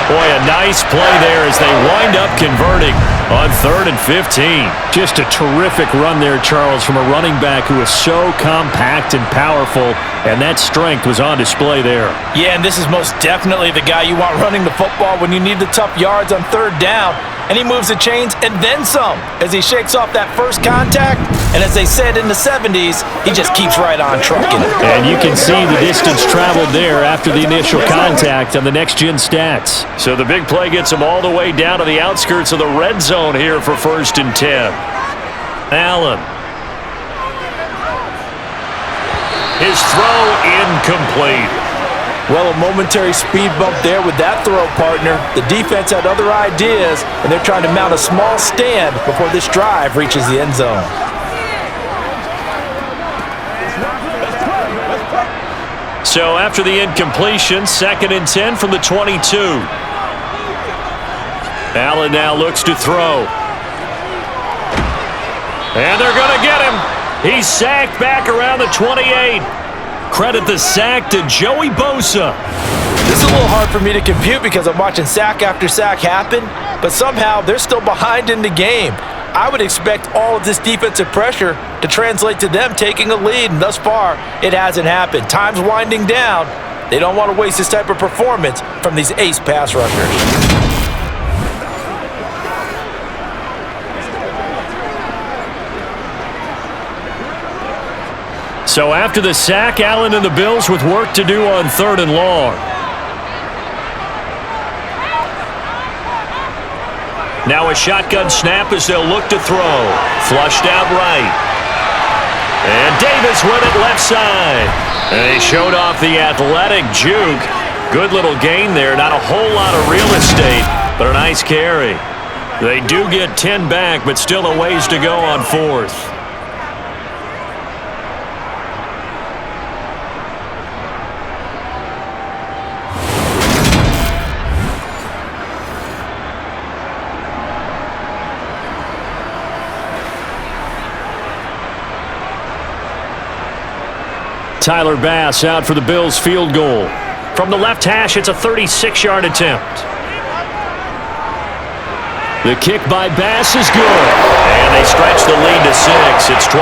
Boy, a nice play there as they wind up converting on 3rd and 15. Just a terrific run there, Charles, from a running back who is so compact and powerful, and that strength was on display there. Yeah, and this is most definitely the guy you want running the football when you need the tough yards on 3rd down. And he moves the chains and then some as he shakes off that first contact. And as they said in the 70s, he just keeps right on trucking. And you can see the distance traveled there after the initial contact on the next-gen stats. So the big play gets him all the way down to the outskirts of the red zone here for 1st and 10. Allen. His throw incomplete. Well, a momentary speed bump there with that throw, partner. The defense had other ideas, and they're trying to mount a small stand before this drive reaches the end zone. So after the incompletion, 2nd and 10 from the 22. Allen now looks to throw. And they're going to get him. He's sacked back around the 28. Credit the sack to Joey Bosa. This is a little hard for me to compute because I'm watching sack after sack happen, but somehow they're still behind in the game. I would expect all of this defensive pressure to translate to them taking a lead, and thus far, it hasn't happened. Time's winding down. They don't want to waste this type of performance from these ace pass rushers. So after the sack, Allen and the Bills with work to do on 3rd and long. Now a shotgun snap as they'll look to throw. Flushed out right. And Davis with it left side. And they showed off the athletic juke. Good little gain there. Not a whole lot of real estate, but a nice carry. They do get 10 back, but still a ways to go on 4th. Tyler Bass out for the Bills field goal. From the left hash, it's a 36-yard attempt. The kick by Bass is good. And they stretch the lead to 6. It's 20-14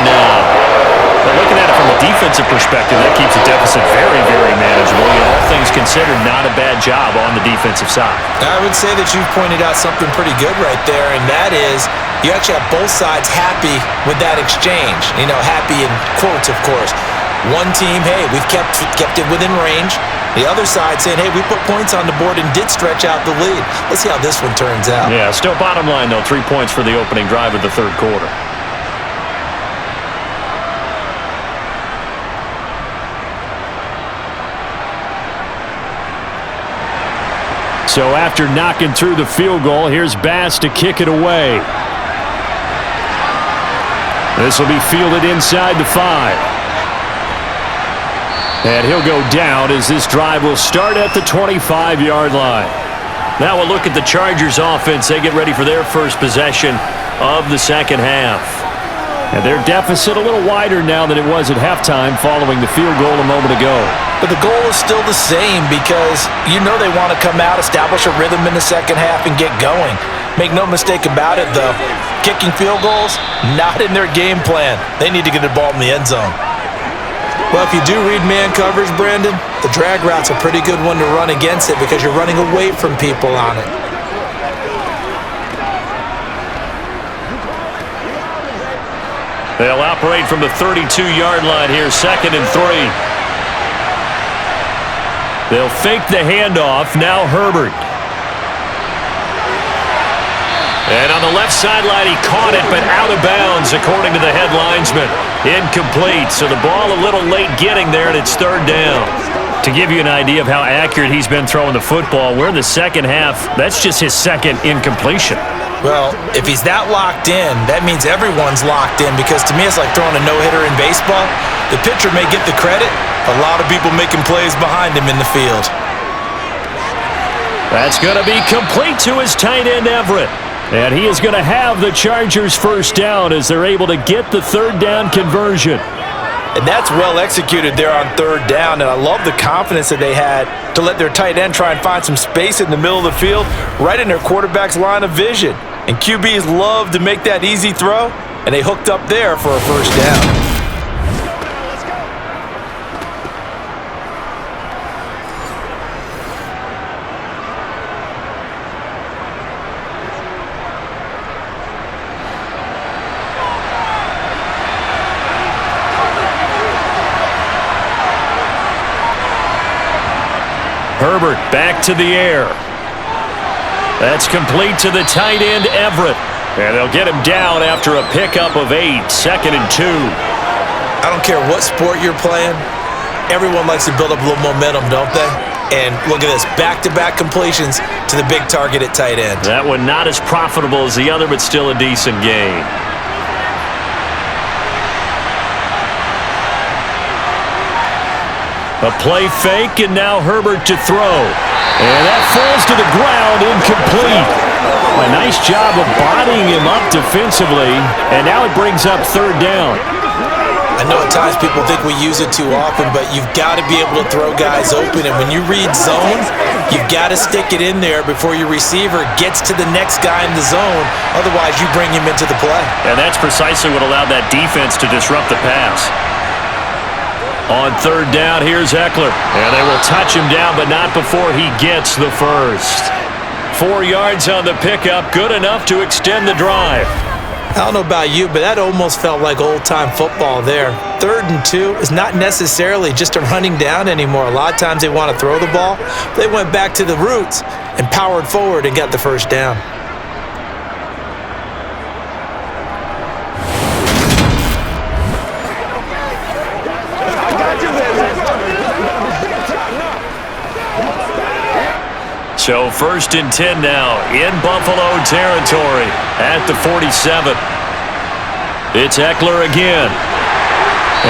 now. But looking at it from a defensive perspective, that keeps the deficit very, very manageable. All things considered, not a bad job on the defensive side. I would say that you've pointed out something pretty good right there, and that is you actually have both sides happy with that exchange. Happy in quotes, of course. One team, hey, we've kept it within range. The other side saying, hey, we put points on the board and did stretch out the lead. Let's see how this one turns out. Yeah, still bottom line, though, 3 points for the opening drive of the third quarter. So after knocking through the field goal, here's Bass to kick it away. This will be fielded inside the 5. And he'll go down as this drive will start at the 25-yard line. Now we'll look at the Chargers offense. They get ready for their first possession of the second half. And their deficit a little wider now than it was at halftime following the field goal a moment ago. But the goal is still the same because they want to come out, establish a rhythm in the second half, and get going. Make no mistake about it, though. Kicking field goals, not in their game plan. They need to get the ball in the end zone. Well, if you do read man coverage, Brandon, the drag route's a pretty good one to run against it because you're running away from people on it. They'll operate from the 32-yard line here, 2nd and 3. They'll fake the handoff. Now Herbert. And on the left sideline, he caught it, but out of bounds, according to the head linesman. Incomplete, so the ball a little late getting there, and it's 3rd down. To give you an idea of how accurate he's been throwing the football, we're in the second half. That's just his second incompletion. Well, if he's that locked in, that means everyone's locked in because to me it's like throwing a no-hitter in baseball. The pitcher may get the credit, but a lot of people making plays behind him in the field. That's going to be complete to his tight end, Everett. And he is going to have the Chargers first down as they're able to get the 3rd down conversion. And that's well executed there on 3rd down, and I love the confidence that they had to let their tight end try and find some space in the middle of the field, right in their quarterback's line of vision. And QBs love to make that easy throw, and they hooked up there for a first down. Herbert back to the air. That's complete to the tight end, Everett. And they'll get him down after a pickup of 8, 2nd and 2. I don't care what sport you're playing. Everyone likes to build up a little momentum, don't they? And look at this, back-to-back completions to the big target at tight end. That one not as profitable as the other, but still a decent gain. A play fake, and now Herbert to throw. And that falls to the ground, incomplete. A nice job of bodying him up defensively, and now it brings up 3rd down. I know at times people think we use it too often, but you've got to be able to throw guys open, and when you read zone, you've got to stick it in there before your receiver gets to the next guy in the zone. Otherwise, you bring him into the play. And that's precisely what allowed that defense to disrupt the pass. On 3rd down, here's Eckler. And they will touch him down, but not before he gets the first. 4 yards on the pickup, good enough to extend the drive. I don't know about you, but that almost felt like old-time football there. 3rd and 2 is not necessarily just a running down anymore. A lot of times they want to throw the ball. They went back to the roots and powered forward and got the first down. So 1st and 10 now in Buffalo territory at the 47. It's Eckler again.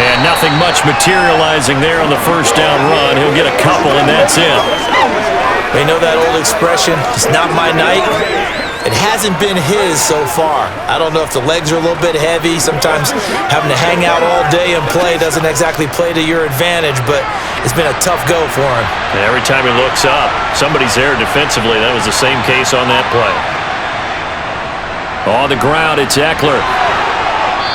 And nothing much materializing there on the first down run. He'll get a couple, and that's it. They know that old expression, it's not my night. It hasn't been his so far. I don't know if the legs are a little bit heavy. Sometimes having to hang out all day and play doesn't exactly play to your advantage, but it's been a tough go for him. And every time he looks up, somebody's there defensively. That was the same case on that play. On the ground, it's Eckler.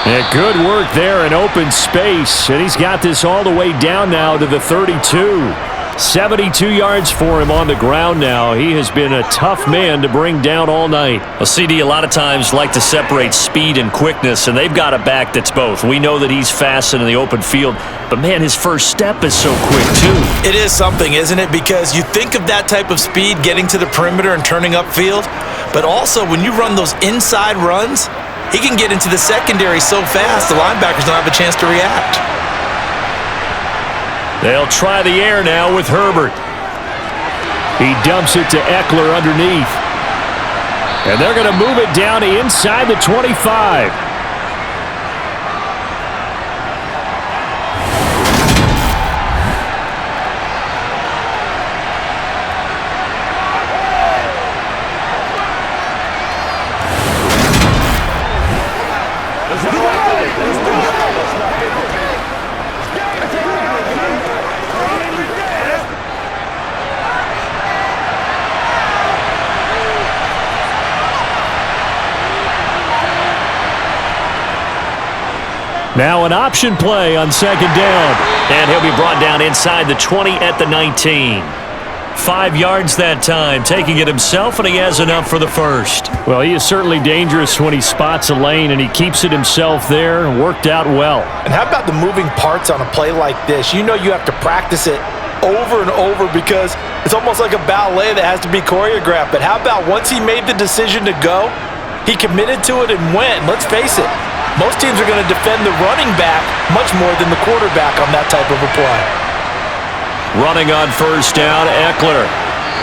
Yeah, good work there in open space, and he's got this all the way down now to the 32. 72 yards for him on the ground now. He has been a tough man to bring down all night. Well, CD, a lot of times like to separate speed and quickness, and they've got a back that's both. We know that he's fast in the open field, but, man, his first step is so quick, too. It is something, isn't it? Because you think of that type of speed getting to the perimeter and turning upfield, but also when you run those inside runs, he can get into the secondary so fast the linebackers don't have a chance to react. They'll try the air now with Herbert. He dumps it to Eckler underneath. And they're going to move it down to inside the 25. Now an option play on second down. And he'll be brought down inside the 20 at the 19. 5 yards that time, taking it himself, and he has enough for the first. Well, he is certainly dangerous when he spots a lane, and he keeps it himself there, and worked out well. And how about the moving parts on a play like this? You know you have to practice it over and over because it's almost like a ballet that has to be choreographed. But how about once he made the decision to go, he committed to it and went. And let's face it, most teams are going to defend the running back much more than the quarterback on that type of a play. Running on first down, Eckler.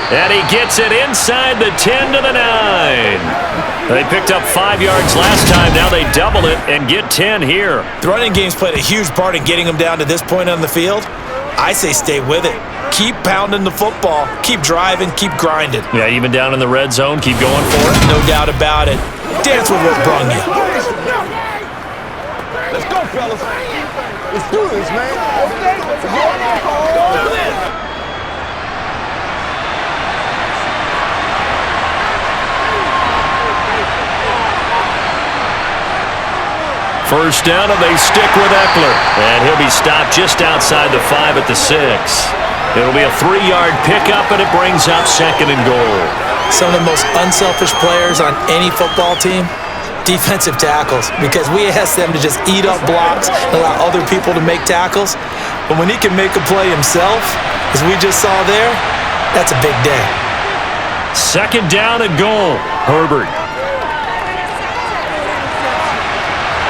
And he gets it inside the 10 to the 9. They picked up 5 yards last time. Now they double it and get 10 here. The running game's played a huge part in getting them down to this point on the field. I say stay with it. Keep pounding the football. Keep driving. Keep grinding. Yeah, even down in the red zone, keep going for it. No doubt about it. Dance with what brung you. Let's go, fellas. Let's do this, man. First down, and they stick with Eckler. And he'll be stopped just outside the 5 at the 6. It'll be a 3-yard pickup, and it brings up second and goal. Some of the most unselfish players on any football team, defensive tackles, because we ask them to just eat up blocks and allow other people to make tackles. But when he can make a play himself, as we just saw there, that's a big day. Second down and goal. Herbert.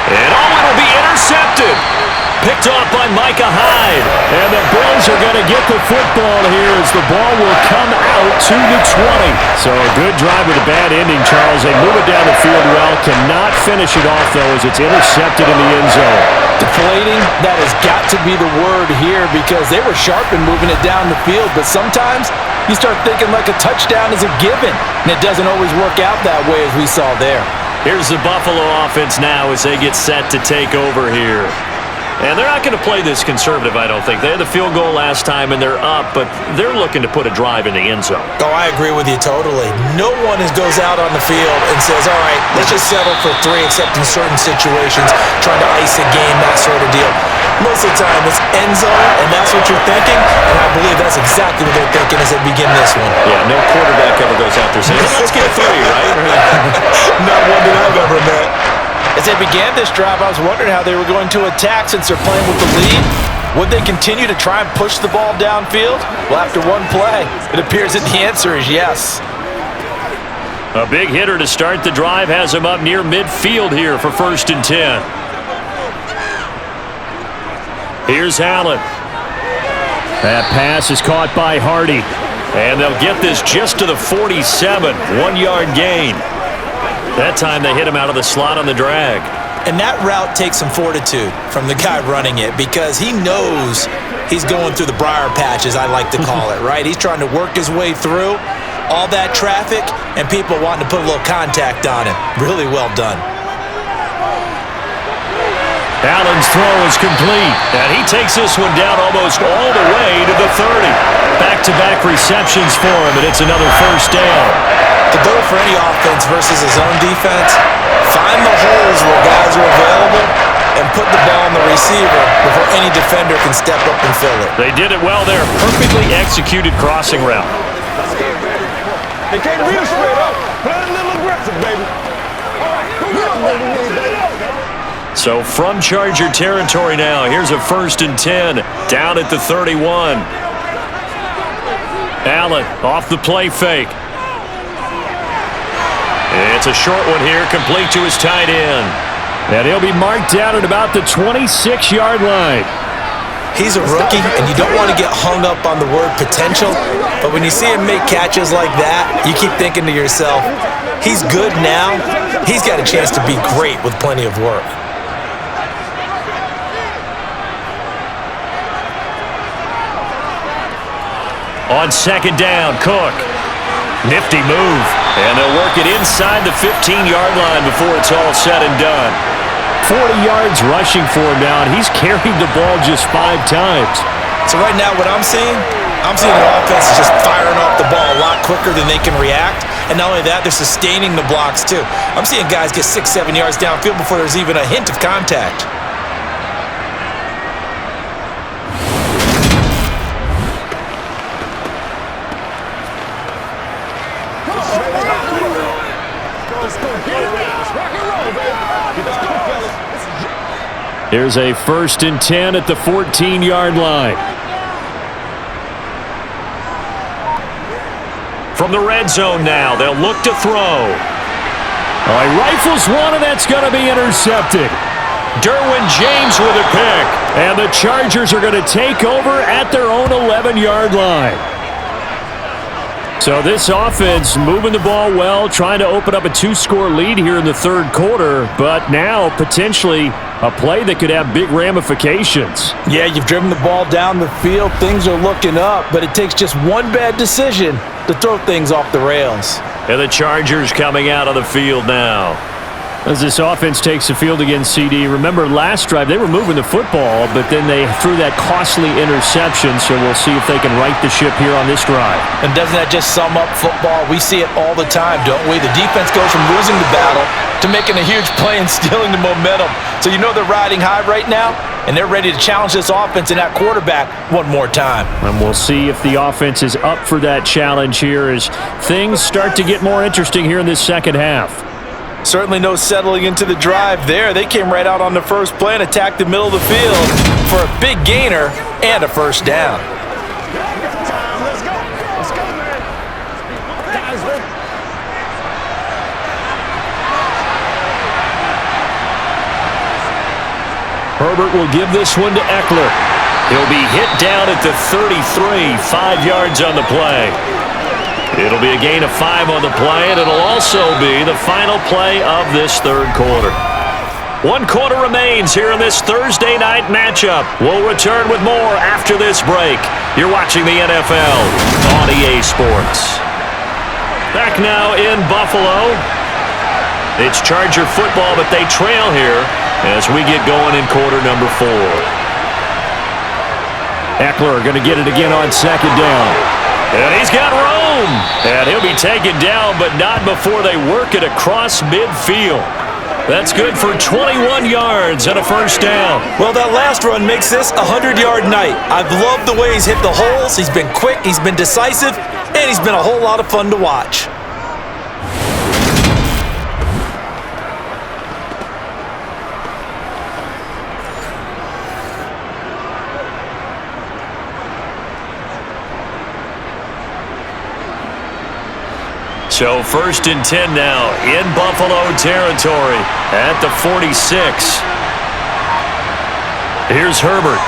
And it'll be intercepted. Picked off by Micah Hyde. And the Bills are going to get the football here as the ball will come out to the 20. So a good drive with a bad ending, Charles. They move it down the field well. Cannot finish it off, though, as it's intercepted in the end zone. Deflating, that has got to be the word here because they were sharp in moving it down the field, but sometimes you start thinking like a touchdown is a given, and it doesn't always work out that way as we saw there. Here's the Buffalo offense now as they get set to take over here. And they're not going to play this conservative, I don't think. They had the field goal last time, and they're up, but they're looking to put a drive in the end zone. Oh, I agree with you totally. No one goes out on the field and says, all right, let's just settle for 3, except in certain situations, trying to ice a game, that sort of deal. Most of the time, it's end zone, and that's what you're thinking, and I believe that's exactly what they're thinking as they begin this one. Yeah, no quarterback ever goes out there saying, let's get 3, right? Not one that I've ever met. As they began this drive, I was wondering how they were going to attack since they're playing with the lead. Would they continue to try and push the ball downfield? Well, after one play, it appears that the answer is yes. A big hitter to start the drive has him up near midfield here for 1st and 10. Here's Allen. That pass is caught by Hardy. And they'll get this just to the 47. 1-yard gain. That time they hit him out of the slot on the drag. And that route takes some fortitude from the guy running it because he knows he's going through the briar patch, as I like to call it, right? He's trying to work his way through all that traffic and people wanting to put a little contact on him. Really well done. Allen's throw is complete, and he takes this one down almost all the way to the 30. Back-to-back receptions for him, and it's another first down. To go for any offense versus a zone defense, find the holes where guys are available and put the ball on the receiver before any defender can step up and fill it. They did it well there. Perfectly executed crossing route. They can't real straight up. Play a little aggressive, baby. So from Charger territory now, here's a 1st and 10 down at the 31. Allen off the play fake. It's a short one here, complete to his tight end. And he'll be marked down at about the 26-yard line. He's a rookie, and you don't want to get hung up on the word potential, but when you see him make catches like that, you keep thinking to yourself, he's good now. He's got a chance to be great with plenty of work. On 2nd down, Cook. Nifty move. And they'll work it inside the 15-yard line before it's all said and done. 40 yards rushing for him now, and he's carried the ball just 5 times. So right now what I'm seeing an offense just firing off the ball a lot quicker than they can react. And not only that, they're sustaining the blocks too. I'm seeing guys get 6-7 yards downfield before there's even a hint of contact. Here's a 1st and 10 at the 14-yard line. From the red zone now, they'll look to throw. He rifles one, and that's going to be intercepted. Derwin James with a pick. And the Chargers are going to take over at their own 11-yard line. So this offense moving the ball well, trying to open up a 2-score lead here in the 3rd quarter, but now potentially a play that could have big ramifications. Yeah, you've driven the ball down the field. Things are looking up, but it takes just one bad decision to throw things off the rails. And the Chargers coming out on the field now. As this offense takes the field against CD, remember last drive they were moving the football, but then they threw that costly interception, so we'll see if they can right the ship here on this drive. And doesn't that just sum up football? We see it all the time, don't we? The defense goes from losing the battle to making a huge play and stealing the momentum. So you know they're riding high right now, and they're ready to challenge this offense and that quarterback one more time. And we'll see if the offense is up for that challenge here as things start to get more interesting here in this 2nd half. Certainly no settling into the drive there. They came right out on the first play and attacked the middle of the field for a big gainer and a 1st down. Let's go. Let's go, man. Guys, man. Herbert will give this one to Eckler. He'll be hit down at the 33, 5 yards on the play. It'll be a gain of 5 on the play, and it'll also be the final play of this 3rd quarter. 1 quarter remains here in this Thursday night matchup. We'll return with more after this break. You're watching the NFL on EA Sports. Back now in Buffalo. It's Charger football, but they trail here as we get going in quarter number 4. Eckler going to get it again on 2nd down. And he's got room. And he'll be taken down, but not before they work it across midfield. That's good for 21 yards and a 1st down. Well, that last run makes this a 100-yard night. I've loved the way he's hit the holes. He's been quick, he's been decisive, and he's been a whole lot of fun to watch. So 1st and 10 now in Buffalo territory at the 46. Here's Herbert.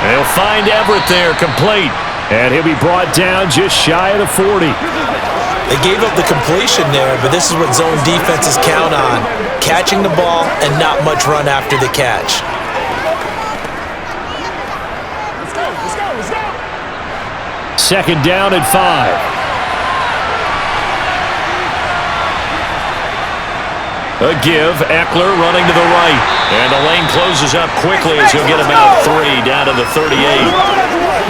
He'll find Everett there, complete. And he'll be brought down just shy of the 40. They gave up the completion there, but this is what zone defenses count on. Catching the ball and not much run after the catch. Let's go. Let's go. Let's go. 2nd down and 5. A give, Eckler running to the right. And the lane closes up quickly as he'll get about 3 down to the 38.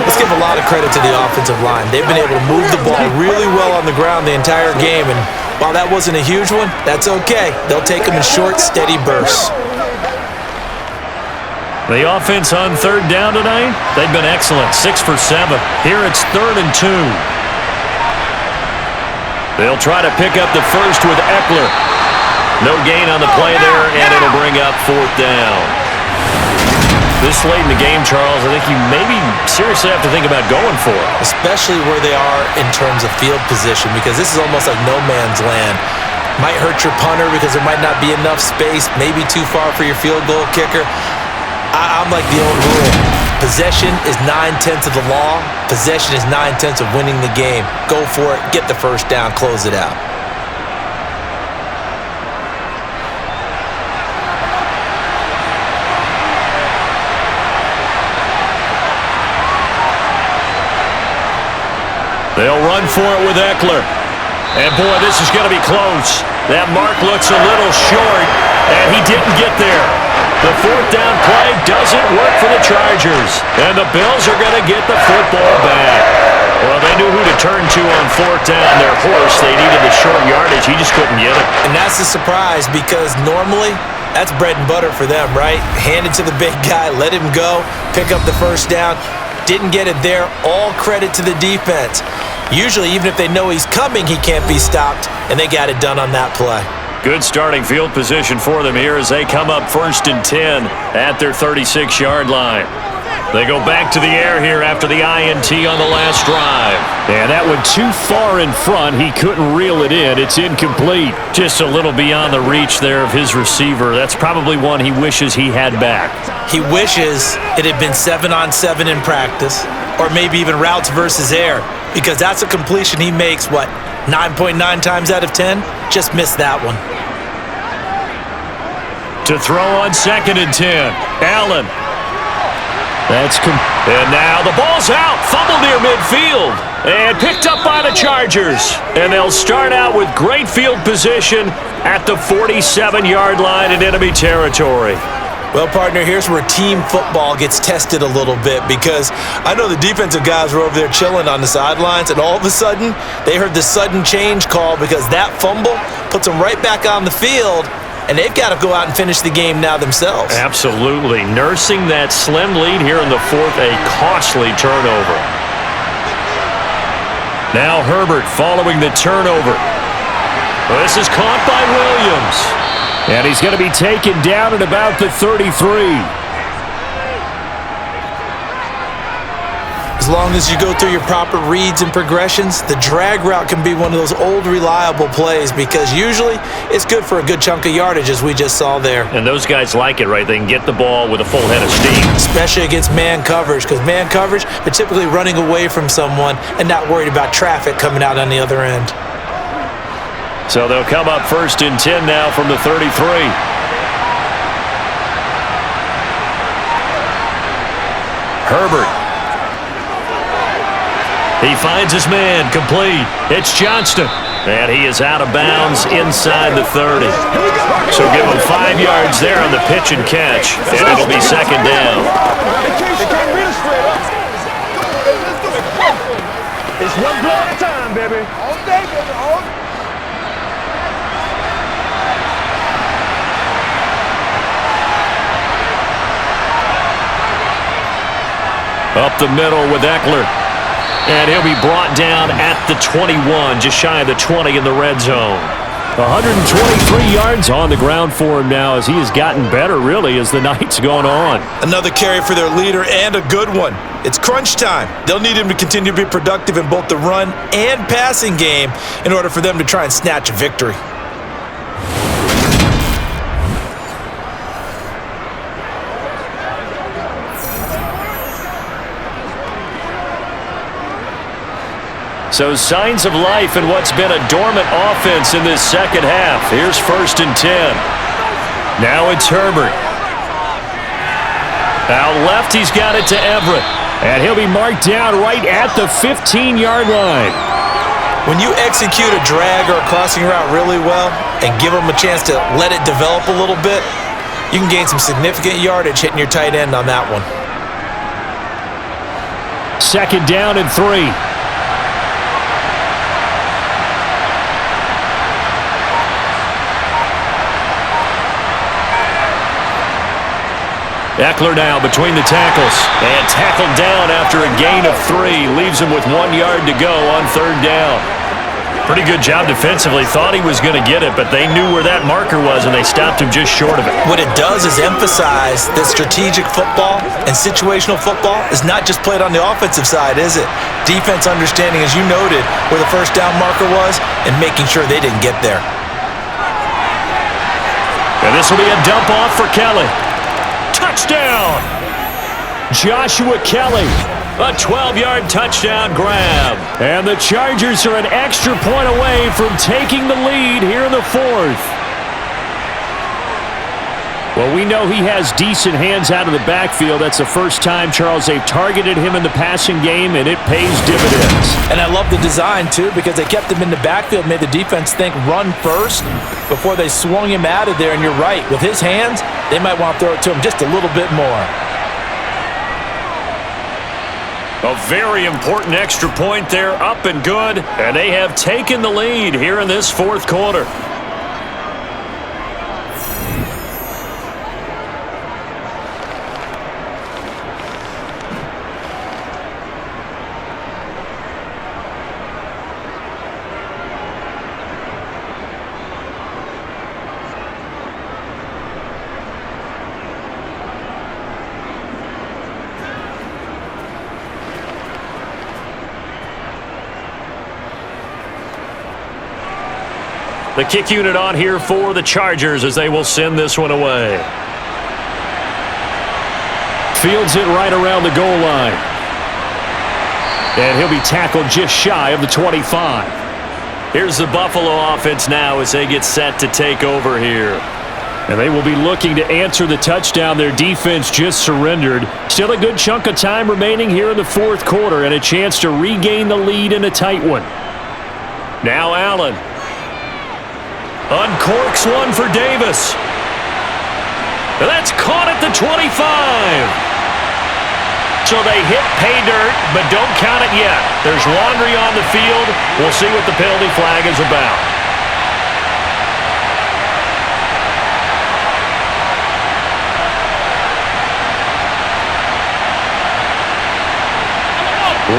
Let's give a lot of credit to the offensive line. They've been able to move the ball really well on the ground the entire game, and while that wasn't a huge one, that's okay. They'll take them in short, steady bursts. The offense on third down tonight, they've been excellent, 6 for 7. Here it's 3rd and 2. They'll try to pick up the first with Eckler. No gain on the play there, and it'll bring up 4th down. This late in the game, Charles, I think you maybe seriously have to think about going for it. Especially where they are in terms of field position, because this is almost like no man's land. Might hurt your punter because there might not be enough space, maybe too far for your field goal kicker. I'm like the old rule. Possession is 9/10 of the law. Possession is 9/10 of winning the game. Go for it, get the first down, close it out. They'll run for it with Eckler. And, boy, this is going to be close. That mark looks a little short, and he didn't get there. The 4th down play doesn't work for the Chargers, and the Bills are going to get the football back. Well, they knew who to turn to on 4th down. Their horse, they needed the short yardage. He just couldn't get it. And that's a surprise because normally that's bread and butter for them, right? Hand it to the big guy, let him go, pick up the first down. Didn't get it there. All credit to the defense. Usually, even if they know he's coming, he can't be stopped, and they got it done on that play. Good starting field position for them here as they come up 1st and 10 at their 36-yard line. They go back to the air here after the INT on the last drive. And that went too far in front. He couldn't reel it in. It's incomplete. Just a little beyond the reach there of his receiver. That's probably one he wishes he had back. He wishes it had been 7-on-7 in practice, or maybe even routes versus air, because that's a completion he makes, 9.9 times out of 10? Just missed that one. To throw on 2nd and 10. Allen. And now the ball's out. Fumble near midfield. And picked up by the Chargers. And they'll start out with great field position at the 47-yard line in enemy territory. Well, partner, here's where team football gets tested a little bit, because I know the defensive guys were over there chilling on the sidelines, and all of a sudden, they heard the sudden change call because that fumble puts them right back on the field, and they've got to go out and finish the game now themselves. Absolutely. Nursing that slim lead here in the 4th, a costly turnover. Now Herbert following the turnover. This is caught by Williams. And he's going to be taken down at about the 33. As long as you go through your proper reads and progressions, the drag route can be one of those old reliable plays, because usually it's good for a good chunk of yardage, as we just saw there. And those guys like it, right? They can get the ball with a full head of steam. Especially against man coverage, because man coverage, they're typically running away from someone and not worried about traffic coming out on the other end. So they'll come up 1st and 10 now from the 33. Herbert. He finds his man, complete. It's Johnston. And he is out of bounds inside the 30. So give him 5 yards there on the pitch and catch, and it'll be 2nd down. It's one play at a time, baby. All day, baby. All day. Up the middle with Eckler. And he'll be brought down at the 21, just shy of the 20 in the red zone. 123 yards on the ground for him now, as he has gotten better, really, as the night's gone on. Another carry for their leader, and a good one. It's crunch time. They'll need him to continue to be productive in both the run and passing game in order for them to try and snatch a victory. So signs of life in what's been a dormant offense in this second half. Here's 1st and 10. Now it's Herbert. Out left, he's got it to Everett. And he'll be marked down right at the 15-yard line. When you execute a drag or a crossing route really well and give them a chance to let it develop a little bit, you can gain some significant yardage hitting your tight end on that one. second down and 3. Eckler now between the tackles. And tackled down after a gain of 3. Leaves him with 1 yard to go on third down. Pretty good job defensively. Thought he was going to get it, but they knew where that marker was, and they stopped him just short of it. What it does is emphasize that strategic football and situational football is not just played on the offensive side, is it? Defense understanding, as you noted, where the first down marker was and making sure they didn't get there. And this will be a dump off for Kelly. Touchdown! Joshua Kelly, a 12-yard touchdown grab. And the Chargers are an extra point away from taking the lead here in the fourth. Well, we know he has decent hands out of the backfield. That's the first time, Charles, they've targeted him in the passing game, and it pays dividends. And I love the design, too, because they kept him in the backfield, made the defense think run first before they swung him out of there. And you're right, with his hands, they might want to throw it to him just a little bit more. A very important extra point there, up and good, and they have taken the lead here in this fourth quarter. The kick unit on here for the Chargers as they will send this one away. Fields it right around the goal line. And he'll be tackled just shy of the 25. Here's the Buffalo offense now as they get set to take over here. And they will be looking to answer the touchdown their defense just surrendered. Still a good chunk of time remaining here in the fourth quarter and a chance to regain the lead in a tight one. Now Allen. Uncorks one for Davis. That's caught at the 25. So they hit pay dirt, but don't count it yet. There's laundry on the field. We'll see what the penalty flag is about.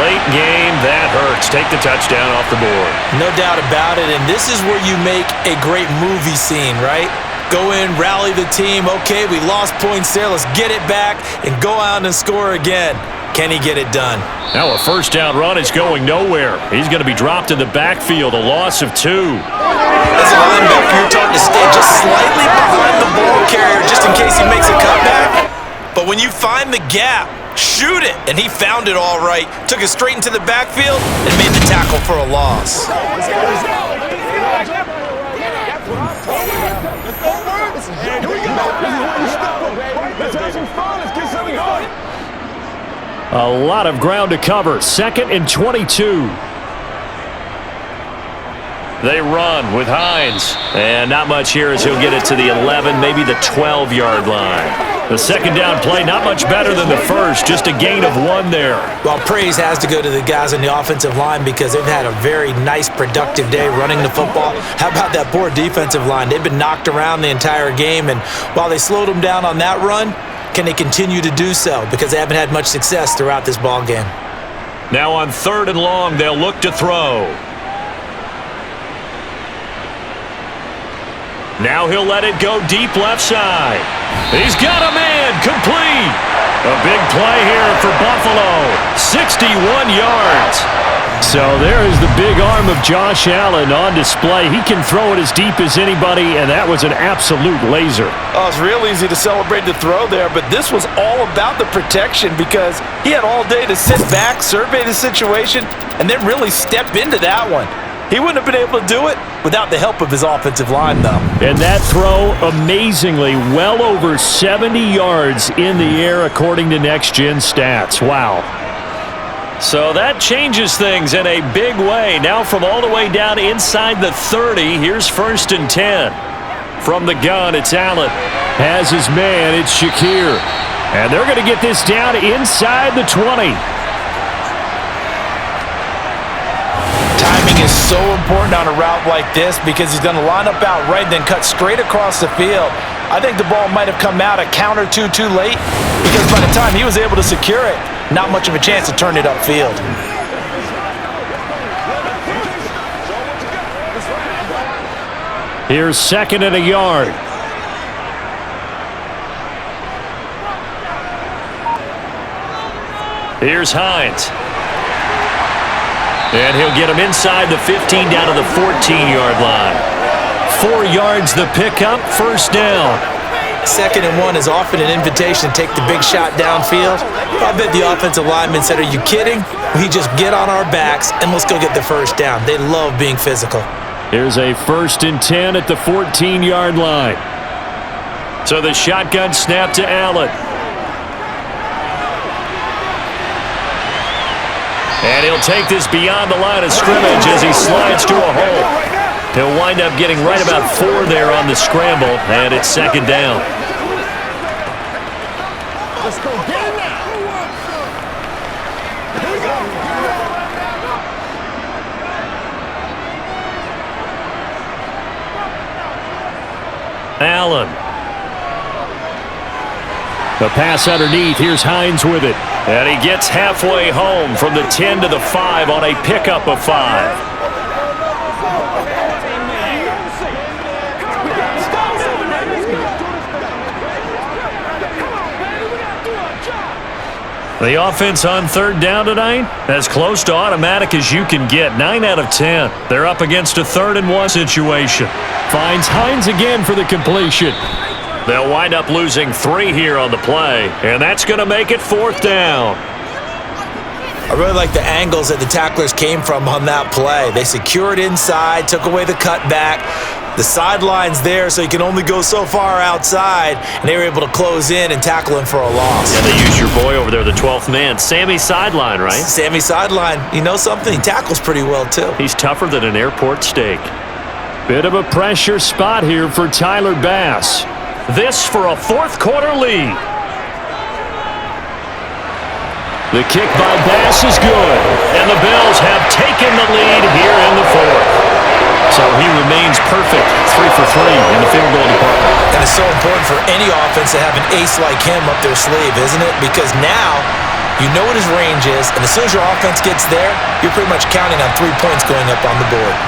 Late game, that hurts. Take the touchdown off the board. No doubt about it, and this is where you make a great movie scene, right? Go in, rally the team. Okay, we lost points there. Let's get it back and go out and score again. Can he get it done? Now a first down run is going nowhere. He's going to be dropped in the backfield, a loss of 2. As a linebacker, you're taught to stay just slightly behind the ball carrier just in case he makes a cutback. But when you find the gap, shoot it. And he found it all right. Took it straight into the backfield and made the tackle for a loss. A lot of ground to cover. 2nd and 22. They run with Hines. And not much here as he'll get it to the 11, maybe the 12-yard line. The second down play, not much better than the first, just a gain of 1 there. Well, praise has to go to the guys on the offensive line because they've had a very nice, productive day running the football. How about that poor defensive line? They've been knocked around the entire game, and while they slowed them down on that run, can they continue to do so? Because they haven't had much success throughout this ball game. Now on 3rd and long, they'll look to throw. Now he'll let it go deep left side. He's got a man, complete. A big play here for Buffalo, 61 yards. So there is the big arm of Josh Allen on display. He can throw it as deep as anybody, and that was an absolute laser. Oh, it's real easy to celebrate the throw there, but this was all about the protection because he had all day to sit back, survey the situation, and then really step into that one. He wouldn't have been able to do it without the help of his offensive line, though. And that throw, amazingly, well over 70 yards in the air, according to Next Gen Stats. Wow. So that changes things in a big way. Now from all the way down inside the 30, here's 1st and 10. From the gun, it's Allen. Has his man, it's Shakir. And they're going to get this down inside the 20. Timing is so important on a route like this because he's going to line up out right and then cut straight across the field. I think the ball might have come out a count or two too late because by the time he was able to secure it, not much of a chance to turn it upfield. Here's 2nd and a yard. Here's Hines. And he'll get him inside the 15 down to the 14-yard line. 4 yards the pickup, first down. 2nd and 1 is often an invitation to take the big shot downfield. I bet the offensive lineman said, "Are you kidding? We just get on our backs and let's go get the first down." They love being physical. Here's a 1st and 10 at the 14-yard line. So the shotgun snap to Allen. And he'll take this beyond the line of scrimmage as he slides to a hole. He'll wind up getting right about 4 there on the scramble, and it's 2nd down. Let's go get it now. Here we go. Allen. The pass underneath. Here's Hines with it. And he gets halfway home from the 10 to the 5 on a pickup of 5. The offense on 3rd down tonight, as close to automatic as you can get. 9 out of 10. They're up against a 3rd and 1 situation. Finds Hines again for the completion. They'll wind up losing 3 here on the play, and that's going to make it 4th down. I really like the angles that the tacklers came from on that play. They secured inside, took away the cutback. The sideline's there, so you can only go so far outside, and they were able to close in and tackle him for a loss. Yeah, they used your boy over there, the 12th man, Sammy Sideline, right? Sammy Sideline. You know something? He tackles pretty well, too. He's tougher than an airport steak. Bit of a pressure spot here for Tyler Bass. This for a 4th quarter lead. The kick by Bass is good, and the Bills have taken the lead here in the 4th. So he remains perfect, 3 for 3 in the field goal department. And it's so important for any offense to have an ace like him up their sleeve, isn't it? Because now you know what his range is, and as soon as your offense gets there, you're pretty much counting on 3 points going up on the board.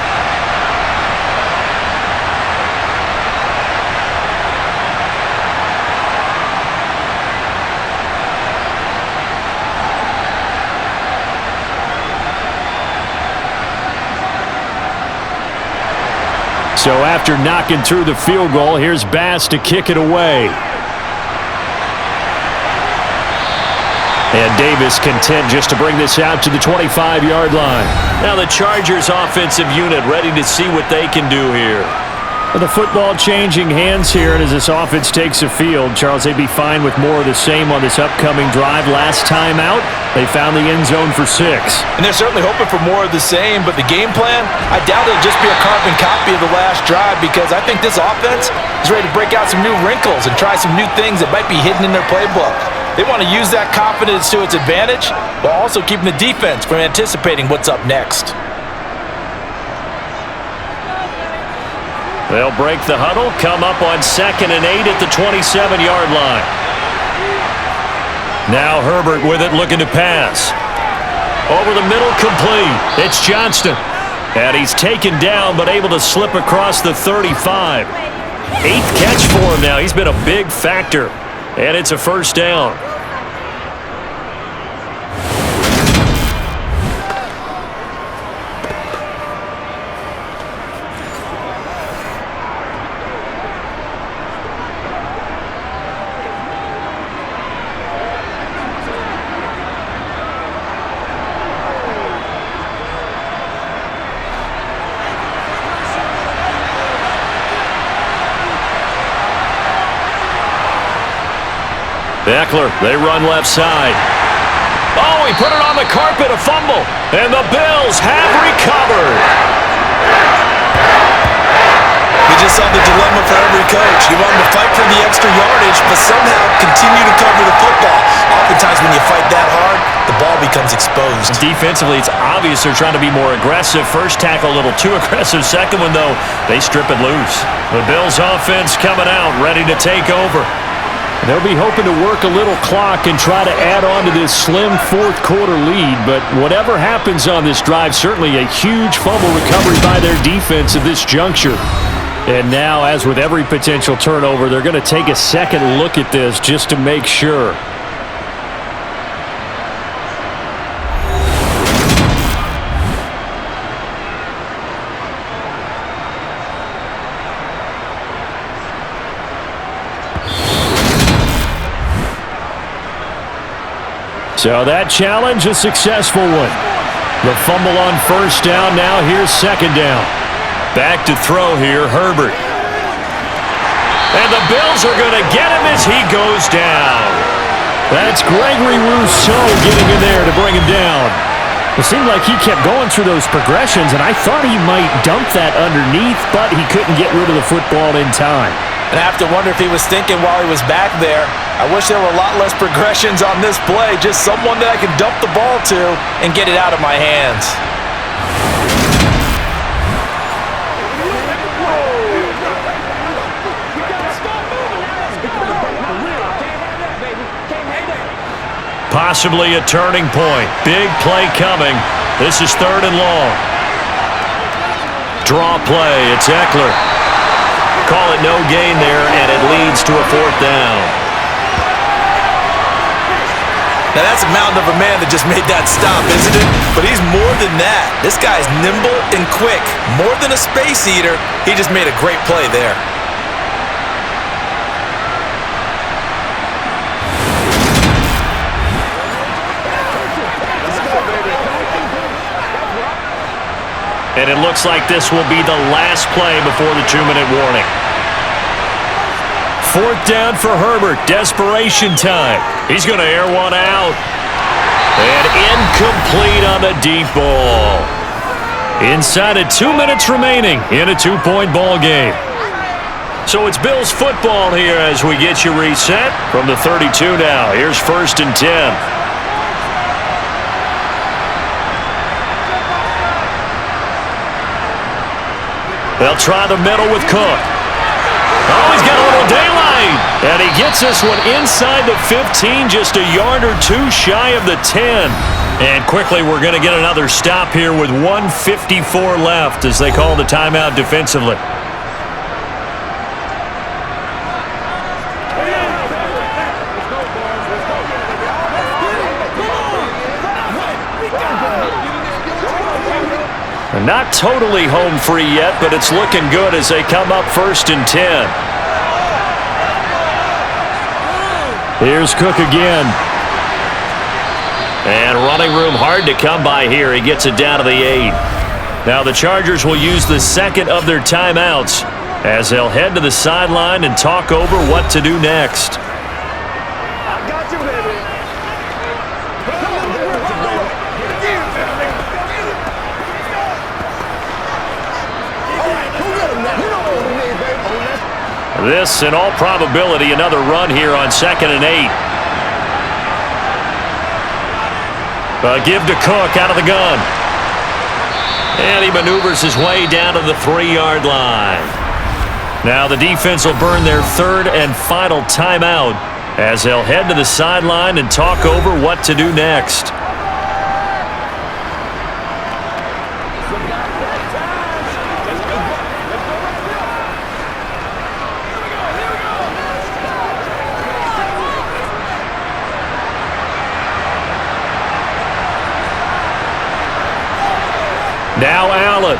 So after knocking through the field goal, here's Bass to kick it away. And Davis content just to bring this out to the 25-yard line. Now the Chargers offensive unit ready to see what they can do here. With the football changing hands here, and as this offense takes the field, Charles, they'd be fine with more of the same on this upcoming drive. Last time out, they found the end zone for 6. And they're certainly hoping for more of the same, but the game plan, I doubt it'll just be a carbon copy of the last drive because I think this offense is ready to break out some new wrinkles and try some new things that might be hidden in their playbook. They want to use that confidence to its advantage while also keeping the defense from anticipating what's up next. They'll break the huddle, come up on 2nd and 8 at the 27-yard line. Now Herbert with it, looking to pass. Over the middle, complete. It's Johnston. And he's taken down, but able to slip across the 35. 8th catch for him now. He's been a big factor. And it's a 1st down. Eckler, they run left side. Oh, he put it on the carpet, a fumble. And the Bills have recovered. We just saw the dilemma for every coach. You want them to fight for the extra yardage, but somehow continue to cover the football. Oftentimes when you fight that hard, the ball becomes becomes exposed. Defensively, it's obvious they're trying to be more aggressive. First tackle a little too aggressive. Second one, though, they strip it loose. The Bills offense coming out, ready to take over. They'll be hoping to work a little clock and try to add on to this slim fourth quarter lead, but whatever happens on this drive, certainly a huge fumble recovery by their defense at this juncture. And now, as with every potential turnover, they're going to take a second look at this just to make sure. So that challenge, a successful one. The fumble on first down. Now here's second down. Back to throw here, Herbert. And the Bills are going to get him as he goes down. That's Gregory Rousseau getting in there to bring him down. It seemed like he kept going through those progressions, and I thought he might dump that underneath, but he couldn't get rid of the football in time. And I have to wonder if he was thinking while he was back there, I wish there were a lot less progressions on this play, just someone that I can dump the ball to and get it out of my hands. Possibly a turning point. Big play coming. This is 3rd and long. Draw play. It's Eckler. Call it no gain there, and it leads to a 4th down. Now that's a mountain of a man that just made that stop, isn't it? But he's more than that. This guy's nimble and quick. More than a space eater, he just made a great play there. And it looks like this will be the last play before the 2-minute warning. 4th down for Herbert. Desperation time. He's going to air one out. And incomplete on the deep ball. Inside of 2 minutes remaining in a 2-point ball game. So it's Bills football here as we get you reset from the 32 now. Here's 1st and 10. They'll try the middle with Cook. Oh, he's got a little daylight. And he gets this one inside the 15, just a yard or two shy of the 10. And quickly, we're going to get another stop here with 1:54 left as they call the timeout defensively. Not totally home free yet, but it's looking good as they come up 1st and 10. Here's Cook again. And running room hard to come by here. He gets it down to the 8. Now the Chargers will use the second of their timeouts as they'll head to the sideline and talk over what to do next. I got you, baby. This, in all probability, another run here on 2nd and 8. Give to Cook out of the gun. And he maneuvers his way down to the 3-yard line. Now the defense will burn their 3rd and final timeout as they'll head to the sideline and talk over what to do next. Now Allen.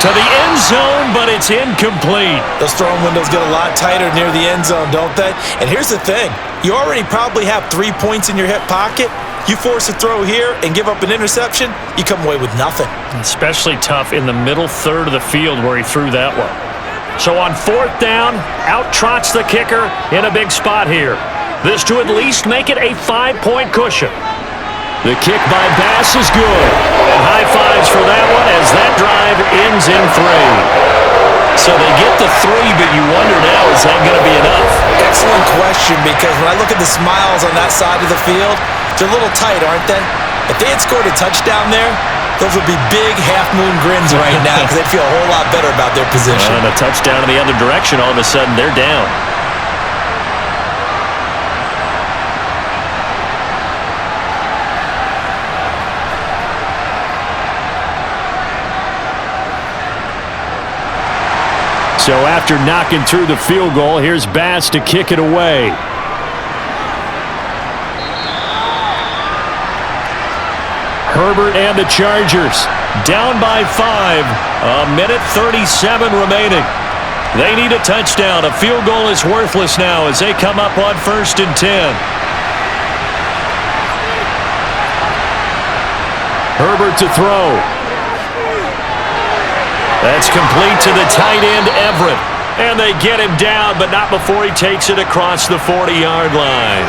To the end zone, but it's incomplete. Those throwing windows get a lot tighter near the end zone, don't they? And here's the thing. You already probably have 3 points in your hip pocket. You force a throw here and give up an interception, you come away with nothing. Especially tough in the middle 3rd of the field where he threw that one. So on 4th down, out trots the kicker in a big spot here. This to at least make it a 5-point cushion. The kick by Bass is good. And high fives for that one as that drive ends in 3. So they get the 3, but you wonder now, is that going to be enough? Excellent question, because when I look at the smiles on that side of the field, They're a little tight, aren't they? If they had scored a touchdown there, those would be big half-moon grins right now because they'd feel a whole lot better about their position. And a touchdown in the other direction, all of a sudden they're down. So after knocking through the field goal, here's Bass to kick it away. Herbert and the Chargers down by 5. A minute 37 remaining. They need a touchdown. A field goal is worthless now as they come up on 1st and 10. Herbert to throw. That's complete to the tight end, Everett. And they get him down, but not before he takes it across the 40-yard line.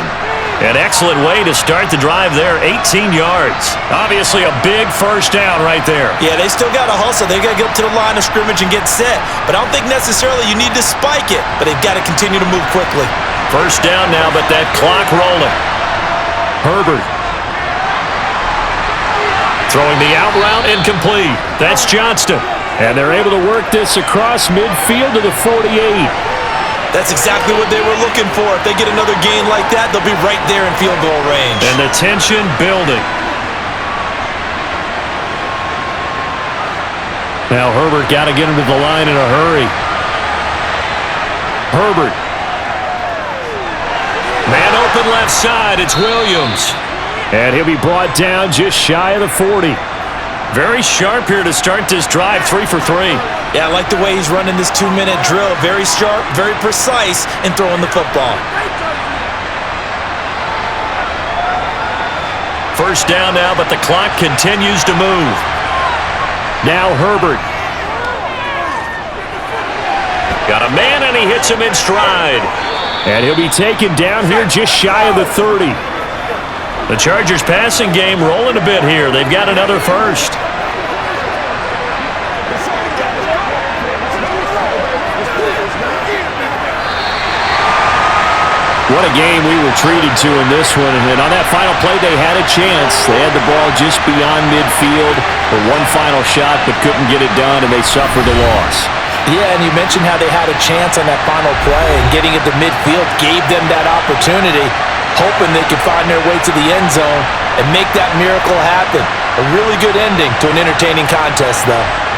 An excellent way to start the drive there, 18 yards. Obviously a big first down right there. Yeah, they still got to hustle. They got to get up to the line of scrimmage and get set. But I don't think necessarily you need to spike it, but they've got to continue to move quickly. First down now, but that clock rolling. Herbert. Throwing the out route incomplete. That's Johnston. And they're able to work this across midfield to the 48. That's exactly what they were looking for. If they get another gain like that, they'll be right there in field goal range. And the tension building. Now Herbert got to get him to the line in a hurry. Herbert. Man open left side. It's Williams. And he'll be brought down just shy of the 40. Very sharp here to start this drive, 3 for 3. Yeah, I like the way he's running this 2-minute drill. Very sharp, very precise in throwing the football. First down now, but the clock continues to move. Now Herbert. Got a man, and he hits him in stride. And he'll be taken down here just shy of the 30. The Chargers passing game rolling a bit here. They've got another first. What a game we were treated to in this one. And on that final play, they had a chance. They had the ball just beyond midfield for one final shot, but couldn't get it done, and they suffered the loss. Yeah, and you mentioned how they had a chance on that final play, and getting it to midfield gave them that opportunity, hoping they could find their way to the end zone and make that miracle happen. A really good ending to an entertaining contest, though.